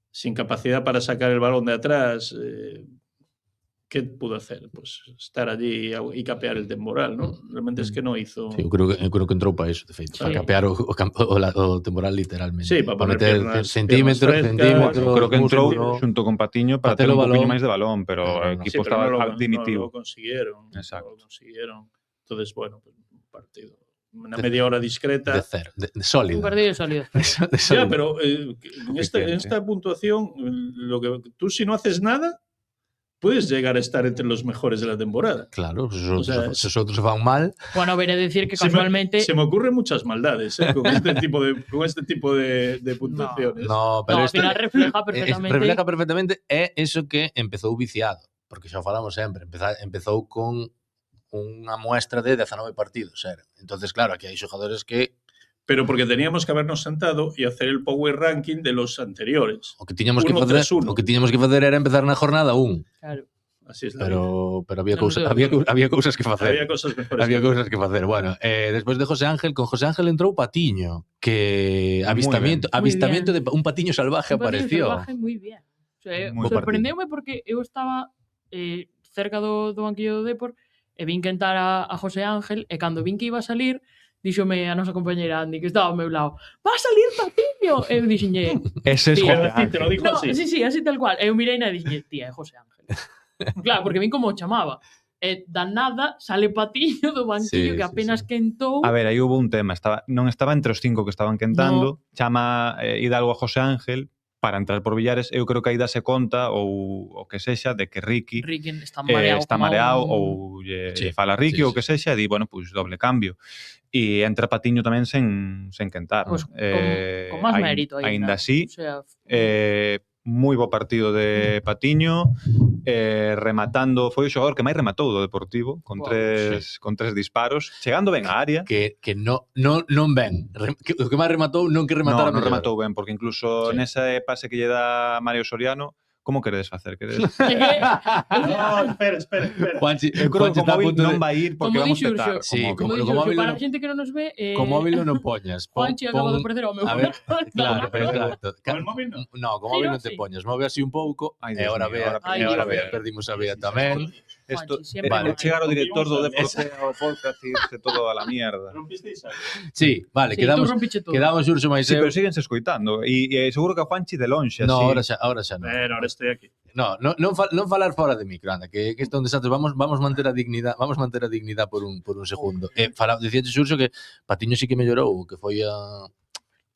sin capacidad para sacar el balón de atrás, ¿qué pudo hacer? Pues estar allí y capear el temporal, ¿no? Realmente es que no hizo... Sí, eu creo que entrou para eso, de feito, para capear o temporal literalmente. Sí, para poner meter centímetro, creo que entrou xunto con Patiño para ter un poquinho máis de balón, pero o equipo estaba dimitivo. No lo consiguieron. Exacto. No lo consiguieron. Entonces, bueno, pues un partido. Una media hora discreta. De cero, de sólido. Un partido sólido. Ya, pero en esta puntuación, lo que tú si no haces nada, puedes llegar a estar entre los mejores de la temporada. Claro, si os outros van mal. Bueno, veré decir que casualmente... Se me ocurren muchas maldades con este tipo de puntuaciones. No, pero al final refleja perfectamente. Refleja perfectamente é eso que empezou viciado, porque xa falamos sempre, empezou con unha muestra de 19 partidos, era. Entonces, claro, aquí hai xogadores que pero porque teníamos que habernos sentado y hacer el power ranking de los anteriores. O que tiñamos que facer era empezar na jornada 1. Claro. Así es la pero había cousas que facer. Había cosas mejores. Había cousas que facer. Bueno, despois de José Ángel, con José Ángel entrou Patiño, que avistamiento de un patiño salvaje apareció. Un patiño salvaje moi bien. O sea, sorprendeume porque eu estaba cerca do banquillo do Depor e vin cantar a José Ángel e cando vin que iba a salir díxome a nosa compañeira Andy, que estaba ao meu lado, va a salir Patiño! E eu dixenlle... Ese es José Ángel. Te lo dijo así. Sí, así tal cual. E eu mirei na e dixenlle, tía, é José Ángel. Claro, porque vin como o chamaba. E da nada sale Patiño do banquillo que apenas quentou. A ver, aí hubo un tema. Non estaba entre os 5 que estaban quentando. Chama Hidalgo a José Ángel para entrar por Villares. Eu creo que aí dase conta ou o que sexa de que Ricky está mareado ou fala Ricky ou que sexa e di, bueno, pois doble cambio. E entra Patiño tamén sen quentar. Pues con máis mérito ainda así. O sea, moi bo partido de Patiño, rematando, foi o xogador que máis rematou do Deportivo con tres disparos, chegando ben á área. Que non ben. O que máis rematou non que rematara non rematou ben, porque incluso nese pase que lle dá Mario Soriano, como queredes facer? Queredes? No, espera. Juanchi, eu creo que o móvil non vai ir porque vamos a estar. Sí, como para a xente que non nos ve... Con móvil non poñas. Juanchi acaba de perder ao meu. A ver, claro, exacto. Con el móvil non? No, con móvil non te poñas. Move así un pouco e ahora vea, perdimos a Bea tamén. Esto, chegar o director do Deporte ao podcast e irse todo a la mierda. Rompisteis algo? Sí, vale, quedamos Xurxo máis eu. Sí, pero síguense escoitando. E seguro que a Juanchi de lonxe. No, ahora xa non. Ahora estoy aquí. Non falar fora de micro, anda, que isto é un desastre. Vamos manter a dignidade por un segundo. Dicíache Xurxo que Patiño sí que mellorou, que foi a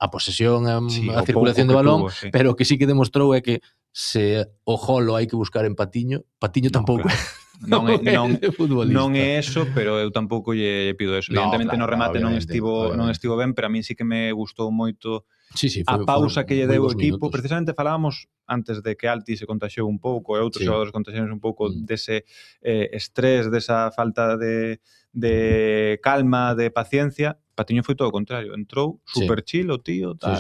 posesión, a circulación de balón, pero o que sí que demostrou é que se o golo hai que buscar en Patiño tampouco. Non é eso, pero eu tampouco lle pido eso. Evidentemente no remate non estivo ben, pero a min sí que me gustou moito a pausa que lle deu o equipo. Precisamente falábamos antes de que Alti se contaxiou un pouco e outros xogadores contaxaron un pouco dese estrés, desa falta de calma, de paciencia. Patiño foi todo o contrario. Entrou super chill o tío, tal.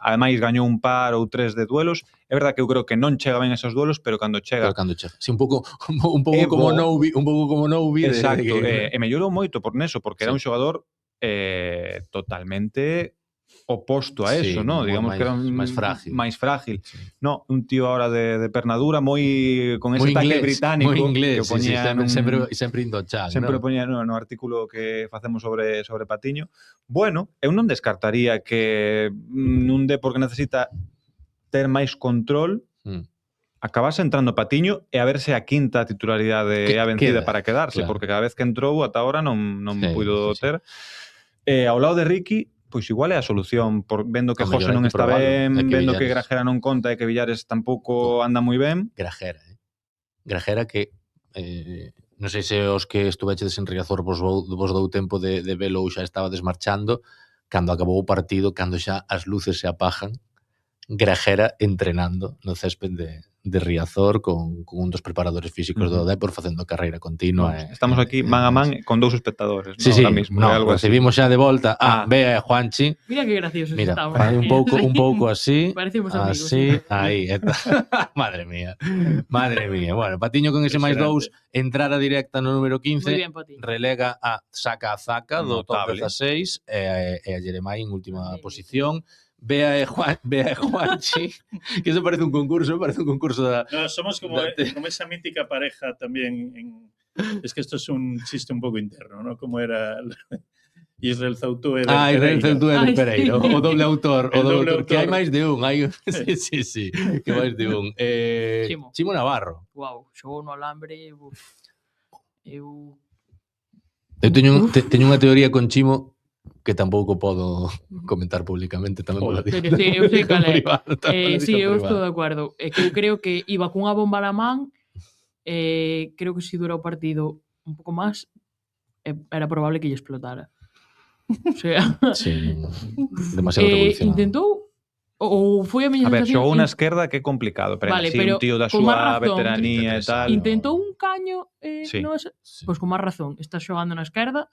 Ademais gañou un par ou tres de duelos. É verdad que eu creo que non chega ben esos duelos, pero cando chega... Sí, un pouco como Noubi. Exacto. E mellorou moito por neso, porque era un xogador totalmente oposto a eso, ¿no? Digamos que era máis frágil. No, un tío ahora de pernadura con ese taque británico moi inglés, que poñía sempre indo chan. Sempre poñía no artículo que facemos sobre Patiño. Bueno, eu non descartaría que nun Depor que necesita ter máis control, acabase entrando Patiño e a verse a quinta titularidade a vencida para quedarse, porque cada vez que entrou ata ahora non puido ter. Ao lado de Ricky, pois igual é a solución, vendo que José non está ben, vendo que Grajera non conta e que Villares tampouco anda moi ben. Grajera que non sei se os que estuvechedes en Riazor vos dou tempo de velo ou xa estaba desmarchando, cando acabou o partido, cando xa as luces se apagan, Grajera entrenando no césped de Riazor con un dos preparadores físicos do Depor facendo carreira continua. Estamos aquí man a man con 2 espectadores. Sí, recibimos xa de volta a Bea e Juanchi. Mira que graciosos estamos. Mira, un pouco así. Parecemos amigos. Así, aí. Madre mía. Bueno, Patiño con ese máis 2, entrada directa no número 15, relega a Zaca do top 16 e a Jeremai en última posición. Bea e Juanchi, que eso parece un concurso da... No, somos como esa mítica pareja también. Es que esto es un chiste un poco interno, ¿no? Como era Israel Zautú e Israel Zautú e Pereira, o doble autor, que hai máis de un. Sí, que máis de un. Chimo Navarro. Guau, xogou no alambre. Eu teño unha teoría con Chimo que tampouco podo comentar públicamente, tamén vos lo digo. Pero sí, eu sei cal é. Sí, eu estou de acordo. É que eu creo que iba cunha bomba na man, creo que se dura o partido un pouco máis, era probable que lle explotara. O sea... Sí, demasiado revolucionado. Intentou, ou foi a miña sensación... A ver, xogou na esquerda que é complicado, pero así un tío da súa veteranía e tal... Intentou un caño, pois con máis razón, estás xogando na esquerda,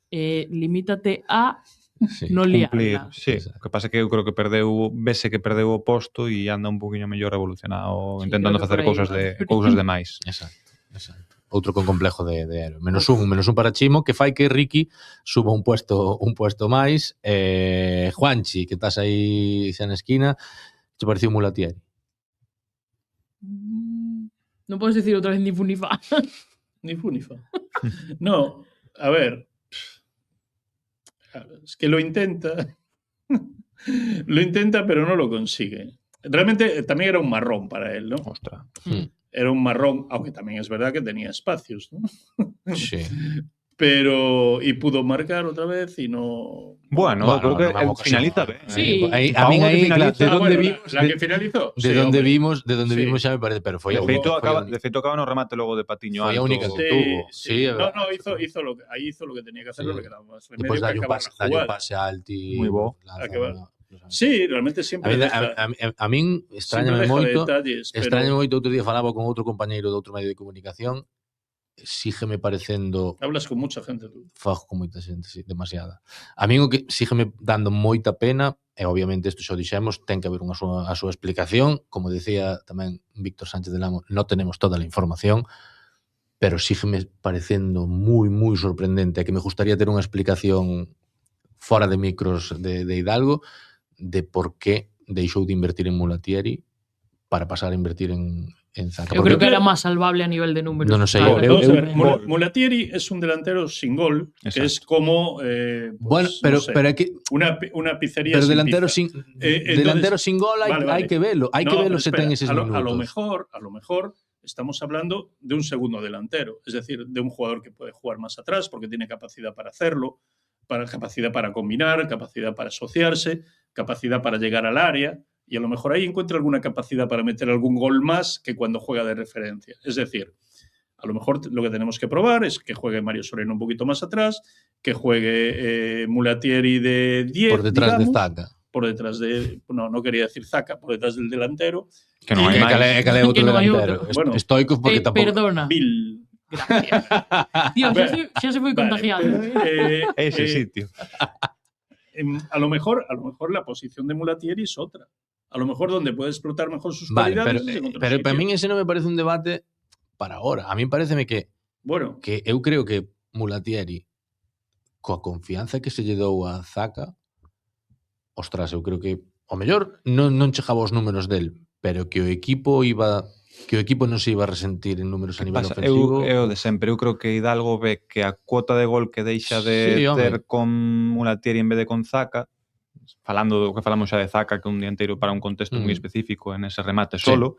limítate a non liarla. Sí, o que pasa é que eu creo que vese que perdeu o posto e anda un poquinho mellor revolucionado intentando facer cousas de máis. Exacto. Outro con complejo de héroe. Menos un para Chimo, que fai que Ricky suba un puesto máis. Juanchi, que estás aí xa na esquina, te pareceu Mulatieri? Non podes dicir outra vez ni fu ni fa. Ni fu ni fa. No, a ver... Es que lo intenta, pero no lo consigue. Realmente también era un marrón para él, ¿no? Ostras. Era un marrón, aunque también es verdad que tenía espacios, ¿no? Sí. Pero, y pudo marcar otra vez y no... Bueno, creo que finaliza bien. Sí. A mí ahí, de dónde vimos... La que finalizó. De dónde vimos xa me parece, pero foi... De feito, acaba no remate logo de Patiño. Foi a única que tuvo. Sí, no, hizo lo que tenía que hacer, lo que quedaba más remedio que acabar a jugar. Un pase a Alti... Moi bo. Sí, realmente siempre... A min extrañame moito outro día falaba con outro compañeiro de outro medio de comunicación. Sígueme parecendo... Hablas con mucha gente, tú. Fajo con moita xente, sí, demasiada. A mí o que sígueme dando moita pena, e obviamente isto xa o dixemos, ten que haber a súa explicación, como decía tamén Víctor Sánchez del Amo, non tenemos toda a información, pero sígueme parecendo moi sorprendente, que me gustaría ter unha explicación fora de micros de Hidalgo, de por qué deixou de invertir en Mulatieri para pasar a invertir en Zaca. Yo creo que era más salvable a nivel de números. No sé. Mulatieri es un delantero sin gol, que es como... bueno, pero aquí... Una pizzería pero sin delantero pizza. delantero sin gol hay que verlo. Hay que verlo se ten esos minutos. A lo mejor estamos hablando de un segundo delantero. Es decir, de un jugador que puede jugar más atrás porque tiene capacidad para hacerlo, capacidad para combinar, capacidad para asociarse, capacidad para llegar al área... Y a lo mejor ahí encuentra alguna capacidad para meter algún gol más que cuando juega de referencia. Es decir, a lo mejor lo que tenemos que probar es que juegue Mario Soreno un poquito más atrás, que juegue Mulatieri de 10, por detrás, digamos, de Zaca. Por detrás de... No quería decir Zaca, por detrás del delantero. Que no hay más. Que otro delantero. Bueno, estoico porque tampoco... Perdona. Bill. Gracias. Tío, ya se fue contagiando. Ese sitio. A lo mejor la posición de Mulatieri es otra. A lo mejor donde puede explotar mejor sus cualidades. Pero para mí ese non me parece un debate para ahora. A mí pareceme que eu creo que Mulatieri, coa confianza que se lle dou a Zaca, ostras, eu creo que ao mellor non chegaba os números del, pero que o equipo non se iba a resentir en números a nivel ofensivo. Eu de sempre, eu creo que Hidalgo ve que a cuota de gol que deixa de ter con Mulatieri en vez de con Zaca, falando do que falamos xa de Zaca, que é un dianteiro para un contexto moi específico en ese remate solo,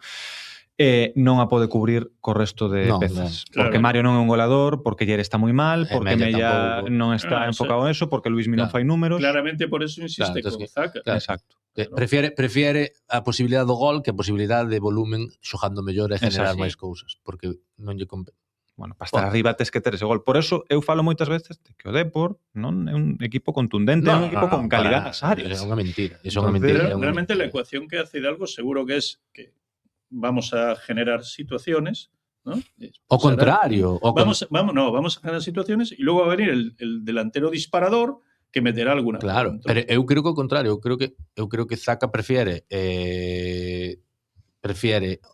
non a pode cubrir co resto de Non, pezas. claro. Porque Mario non é un goleador, porque Ller está moi mal, E porque Mella Mella tampouco. non está enfocado en eso, porque Luismi non Claro. fai números. Claramente por eso insiste Claro, con entonces Zaka. claro. Exacto. Prefiere a posibilidad do gol que a posibilidad de volumen xogando mellor e generar Exacto. máis cousas, porque non lle Bueno, para estar arriba tes que ter ese gol. Por eso eu falo moitas veces de que o Depor non é un equipo contundente, é un equipo con calidad nas áreas. É unha mentira, é unha Entonces, mentira. é unha Realmente la mentira. ecuación que hace Hidalgo seguro que es que vamos a generar situaciones, ¿no? O contrario, Vamos a generar situaciones y luego va a venir el delantero disparador que meterá alguna. Claro, dentro. pero eu creo que ao contrario, eu creo que Zaka prefiere,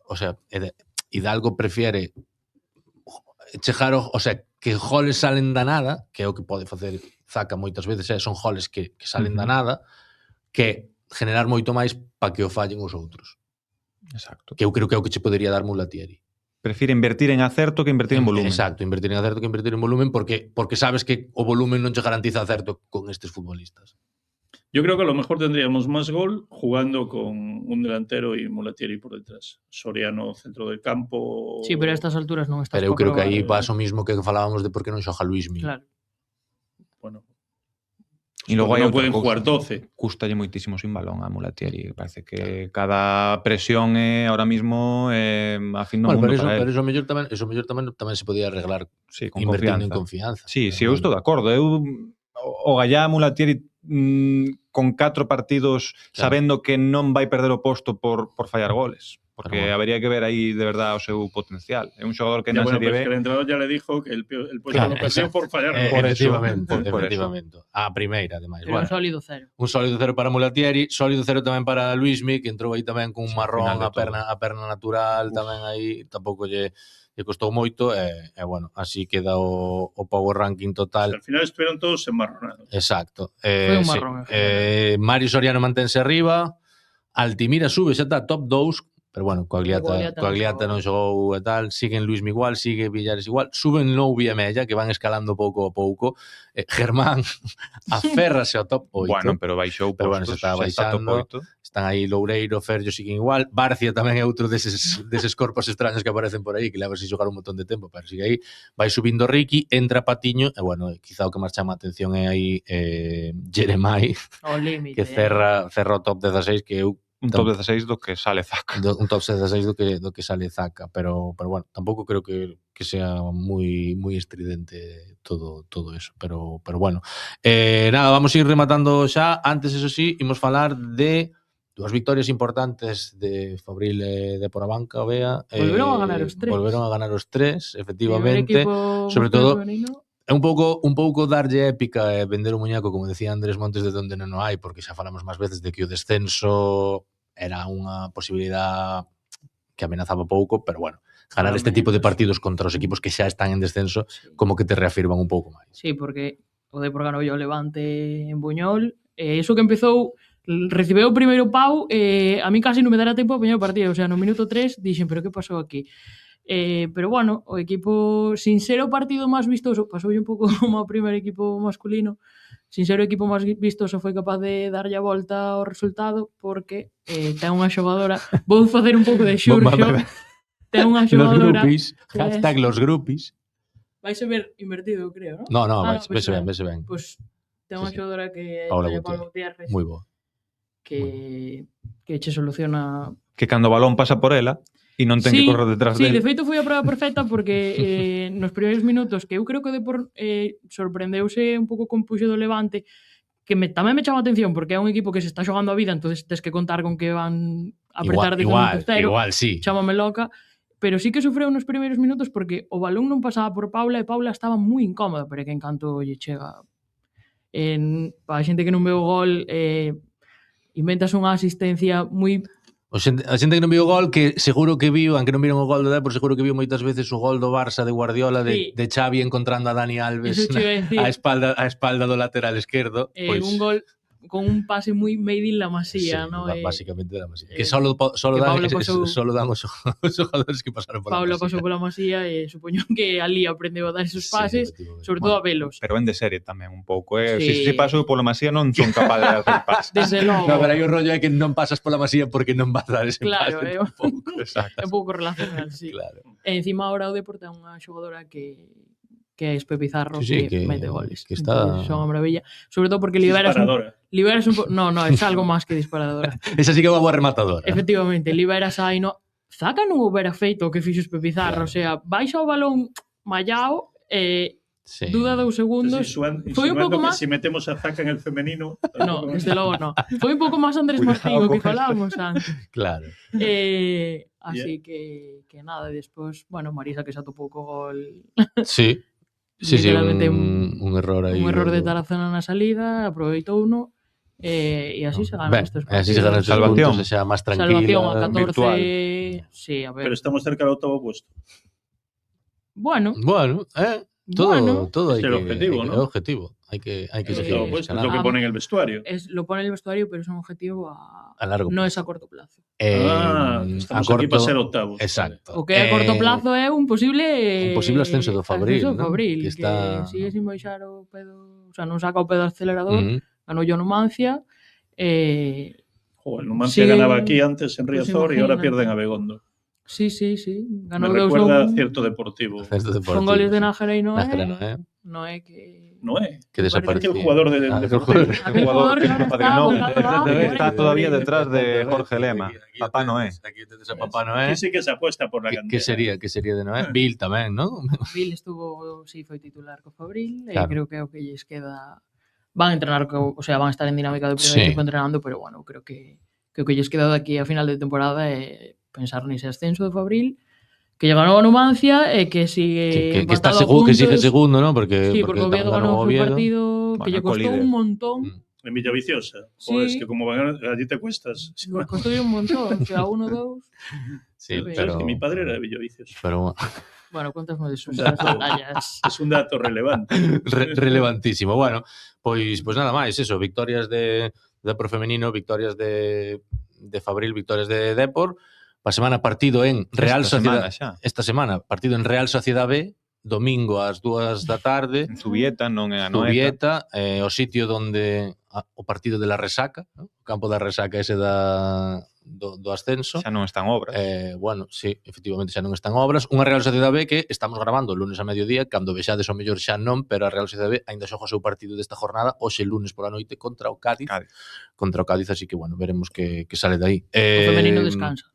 o sea, Hidalgo prefiere chegar, o sea, que goles salen da nada, que é o que pode facer Zaka moitas veces, son goles que salen da nada, que generar moito máis para que o fallen os outros. Exacto. Que eu creo que é o que che podería dar Mulatieri. Prefiere invertir en acerto que invertir en volumen. Exacto, invertir en acerto que invertir en volumen porque sabes que o volumen non che garantiza acerto con estes futbolistas. Yo creo que a lo mejor tendríamos más gol jugando con un delantero y Mulatieri por detrás. Soriano centro del campo. Sí, pero a estas alturas non estás Pero eu pa creo que probar, aí pasa o mismo que falábamos de por que non xoga Luismi. Claro. Bueno. E logo hai no outra pueden cousa. jugar 12. Custalle moitísimo sin balón a Mulatieri. Parece que cada presión é ahora mismo a fin do Bueno, mundo pero para eso él. mellor tamén se podía arreglar Sí, con invertindo en confianza. confianza. Sí, eu estou de acordo. O Gallá Mulatieri con 4 partidos sabendo que non vai perder o posto por fallar goles. Porque bueno. habería que ver aí de verdad o seu potencial. É un xogador que na Bueno, Serie pero es B... que el entrenador ya le dijo que el puesto Claro, lo perdió por fallar por goles. eso. Efectivamente. A primeira, ademais. Pero un Bueno, sólido cero. un sólido cero para Mulatieri, sólido cero tamén para Luismi, que entrou aí tamén con un Sí, marrón ao final de a perna natural, tamén aí tampouco lle costou moito e bueno, así queda o power ranking total. Al final estuvieron todos enmarronados. Exacto. Foi un Sí. marrón. Mario Soriano mantense arriba, Altimira sube, xa está top 2, pero bueno, Coagliata non xogou e tal, siguen Luismi igual, sigue Villares igual, suben Noubi e Mella, que van escalando pouco a pouco, Germán aférrase ao top 8. Bueno, pero baixou Pero bueno, postos, se está xa está baixando. top 8. Están aí Loureiro, Ferrio siguen igual, Barcia tamén é outro deses corpos extraños que aparecen por aí, que leva sin xogar un montón de tempo, pero sigue aí, vai subindo Ricky, entra Patiño, e bueno, quizá o que máis chama a atención é aí Jeremai, Ao límite. que cerra o top 16, que eu Un top 16 do que sale Zaka. un top 16 do que sale Zaka, pero bueno, tampouco creo que sea moi estridente todo eso, pero bueno. Nada, vamos a ir rematando xa. Antes, eso sí, imos falar de dúas victorias importantes de Fabril e de Porabanca, Bea. Volveron a ganar os 3. Volveron a ganar os 3, efectivamente. Equipo Sobre todo, femenino. é un pouco darlle épica e vender o muñeco, como decía Andrés Montes, de donde non o hai, porque xa falamos máis veces de que o descenso era unha posibilidad que amenazaba pouco, pero bueno, ganar este tipo de partidos contra os equipos que xa están en descenso como que te reafirman un pouco máis. Sí, porque o Depor ganou o Levante en Buñol, e iso que empezou, recibeu o primeiro pau, a mí casi non me dará tempo a poñer o partido, o sea, no minuto 3 dixen, pero que pasou aquí? Pero bueno, o equipo, sin ser o partido máis vistoso, pasoulle un pouco como ao primeiro equipo masculino, sin ser o equipo máis vistoso foi capaz de darlle a volta ao resultado porque ten unha xogadora, vou facer un pouco de xurxo, ten unha xogadora Hashtag los grupis. Vais a ver invertido, creo, non? No, Pois vese ben. Pois ten unha xogadora que é Paula Gutiérrez, moi boa. que che soluciona. Que cando o balón pasa por ela e non ten que correr detrás Sí, dele. de feito foi a prova perfecta porque nos primeiros minutos que eu creo que o Depor sorprendeuse un pouco con puxo do Levante, que tamén me chama a atención porque é un equipo que se está xogando a vida, entonces tes que contar con que van a apretar de igual, sí. Chámame loca, pero sí que sufreu nos primeiros minutos porque o balón non pasaba por Paula e Paula estaba moi incómoda, pero é que en canto lle chega para a xente que non veu o gol, inventas unha asistencia moi. A xente que non viu o gol, que seguro que viu, aunque non viron o gol do Depor, seguro que viu moitas veces o gol do Barça de Guardiola, de Xavi encontrando a Dani Alves a espalda do lateral esquerdo. Un gol con un pase moi made in la Masía, Sí, ¿no? básicamente da Masía. Que solo dan os xogadores que pasaron pola Pablo Masía. pasou pola Masía e supoño que ali aprendeu a dar esos pases, sobre todo a velos. Pero en de serie tamén un pouco, Sí. Se pasou pola Masía non son capaces de hacer pases. Desde logo. No, pero aí o rollo é que non pasas pola Masía porque non vas dar ese Claro, pase é tampouco. Exacto. un pouco relacional, sí. Claro. E encima ahora o Depor ten unha xogadora que é Espe Pizarro, Sí, que que mete goles. que está- Entonces, son unha maravilla. Sobre todo porque liberas un no, é algo máis que disparadora. Esa sí que é unha boa rematadora. Efectivamente, liberas aí no Zaka non houbera feito o que fixo Espe Pizarro, Claro. o sea, baixa o balón mallao e Sí. duda 2 segundos. Foi un pouco máis Si metemos a Zaka en el femenino. No, desde logo no. Foi un pouco máis Andrés Martín o que falábamos antes. Claro. Así que nada, despois, bueno, Marisa que se atopou co gol. Sí. Sí, Literalmente un error aí. Un error de Tarazona na salida, aproveitou uno e así se ganan Ben, estes así se ganan estes Salvación. puntos, xa máis tranquila. Salvación a 14. virtual. Sí, a ver. Pero estamos cerca del octavo puesto. Bueno, Bueno, todo, todo es hay el que, objetivo, hay que- ¿no? objetivo. Hay que El seguir octavo puesto es lo escalando. que pone en el vestuario. lo pone en el vestuario, pero es un objetivo A largo no plazo. es a corto plazo. Estamos aquí para ser octavos. Exacto. O que a corto plazo é un posible ascenso do Fabril, ascenso do ¿no? Fabril, Que está- que sigue sin baixar o pedo, o sea, non saca o pedo acelerador, Ujú. ganou yo Numancia, Joder, el Numancia siguen- ganaba aquí antes en pues Riazor y ahora imagínate. pierden a Begondo. sí, Me ganou recuerda a 2-1 cierto deportivo. Cierto con deportivo, goles de sí. Nájera y Nájera, Noé. Noé, Noé que Noé. que desapareció. Aquel jugador de aquel Deportivo. jugador. aquel jugador que ahora está Padrinó, volando abajo, está pobre. todavía detrás de Jorge Lema, Papá Noé. Aquí tedes a Papá Noé. Aquí sí que se apuesta por la Que cantera. sería de Noé? Bill tamén, non? Bill estuvo, sí, foi titular co Fabril, Claro. e creo que é o que lles queda. Van a entrenar, o sea, van a estar en dinámica do primeiro Sí. equipo entrenando, pero bueno, creo que o que lles queda de aquí a final de temporada é pensar nese ascenso do Fabril, que lle ganou a Numancia e que sigue Que está empatado a seguro, que sigue puntos. segundo, ¿no? Porque Sí, porque o tamén Oviedo ganou ganou o Oviedo. partido que Bueno, lle costou colíder. un montón. En Villaviciosa. Sí. Joder, es que como van allí te cuestas. Lle costou un montón, o sea, 1-2. Sí, ¿Sabes pero... que mi padre era de Villaviciosa. Pero Bueno, cuéntanos de sus Dato. batallas. Es un dato relevante. relevantísimo. Bueno, pois nada máis, eso, victorias de Depor femenino, victorias de Fabril, victorias de Depor. Pa semana partido en Real Esta Sociedad. semana xa. Esta semana partido en Real Sociedad B, domingo ás 2 da tarde. En Zubieta, non é a Noeta. Zubieta, o sitio donde o partido de la Resaca, ¿no? O campo da Resaca ese do ascenso. Xa non están obras. Bueno, sí, efectivamente xa non están obras. Unha Real Sociedad B que estamos grabando o lunes a mediodía, cando vexades o mellor xa non, pero a Real Sociedad B ainda xoga o seu partido desta jornada hoxe lunes pola noite contra o Cádiz. Contra o Cádiz, así que bueno, veremos que sale de aí. O femenino descansa.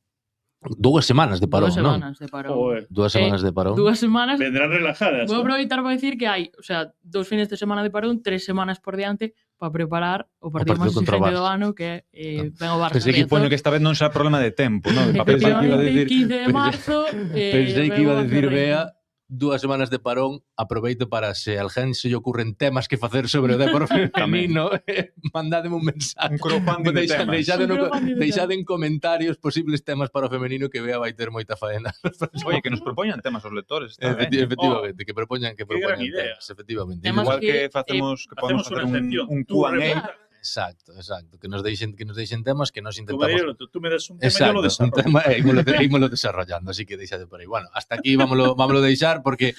2 semanas de parón, 2 non? semanas de parón. Joder. 2 semanas de parón. 2 semanas. Vendrán relajadas. Vou ¿no? aproveitar para decir que hai, o sea, 2 fines de semana de parón, 3 semanas por diante para preparar o partido máis contra o exigente do Barça. ano, que é ben o Barça. Pensei que Riazor. poño que esta vez non será problema de tempo, non? De papel. Pensei que iba a decir- 15 de marzo. Pensei que iba a decir, Bea. Bea, 2 semanas de parón, aproveito para se alguén se lle ocurren temas que facer sobre o Depor femenino, mandádeme un mensaje. Un crowdfunding de temas. Un crowdfunding de Deixade en comentarios posibles temas para o femenino que Bea vai ter moita faena. Oye, que nos propoñan temas os lectores. Está ben. Efectivamente, que propoñan gran idea. temas, efectivamente. Temas Igual que, que facemos que podemos Hacemos una facer sección. un Tú Q&A. repara. Exacto, que nos deixen temas que nos Tú, intentamos. Mariano, tú me das un tema y yo Exacto, lo un desarrollo. tema ímolo desarrollando, así que deixade por aí. Bueno, hasta aquí vámoslo deixar porque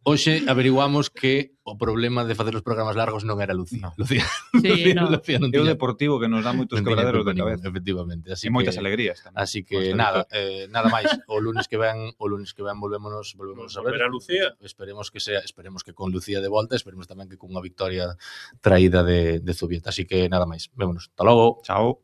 hoxe averiguamos que o problema de facer os programas largos non era Lucía. No. Lucía, Sí, no. Lucía non É o tiña, deportivo que nos dá moitos non tiña quebraderos culpa de ninguna, cabeza. efectivamente. Así E moitas que, alegrías tamén. Así que Nuestra nada máis. O lunes que ven volvémonos a ver. Volver a Lucía. Esperemos que con Lucía de volta, esperemos tamén que cunha victoria traída de Zubieta. Así que nada máis. Vémonos. Hasta logo. Chao.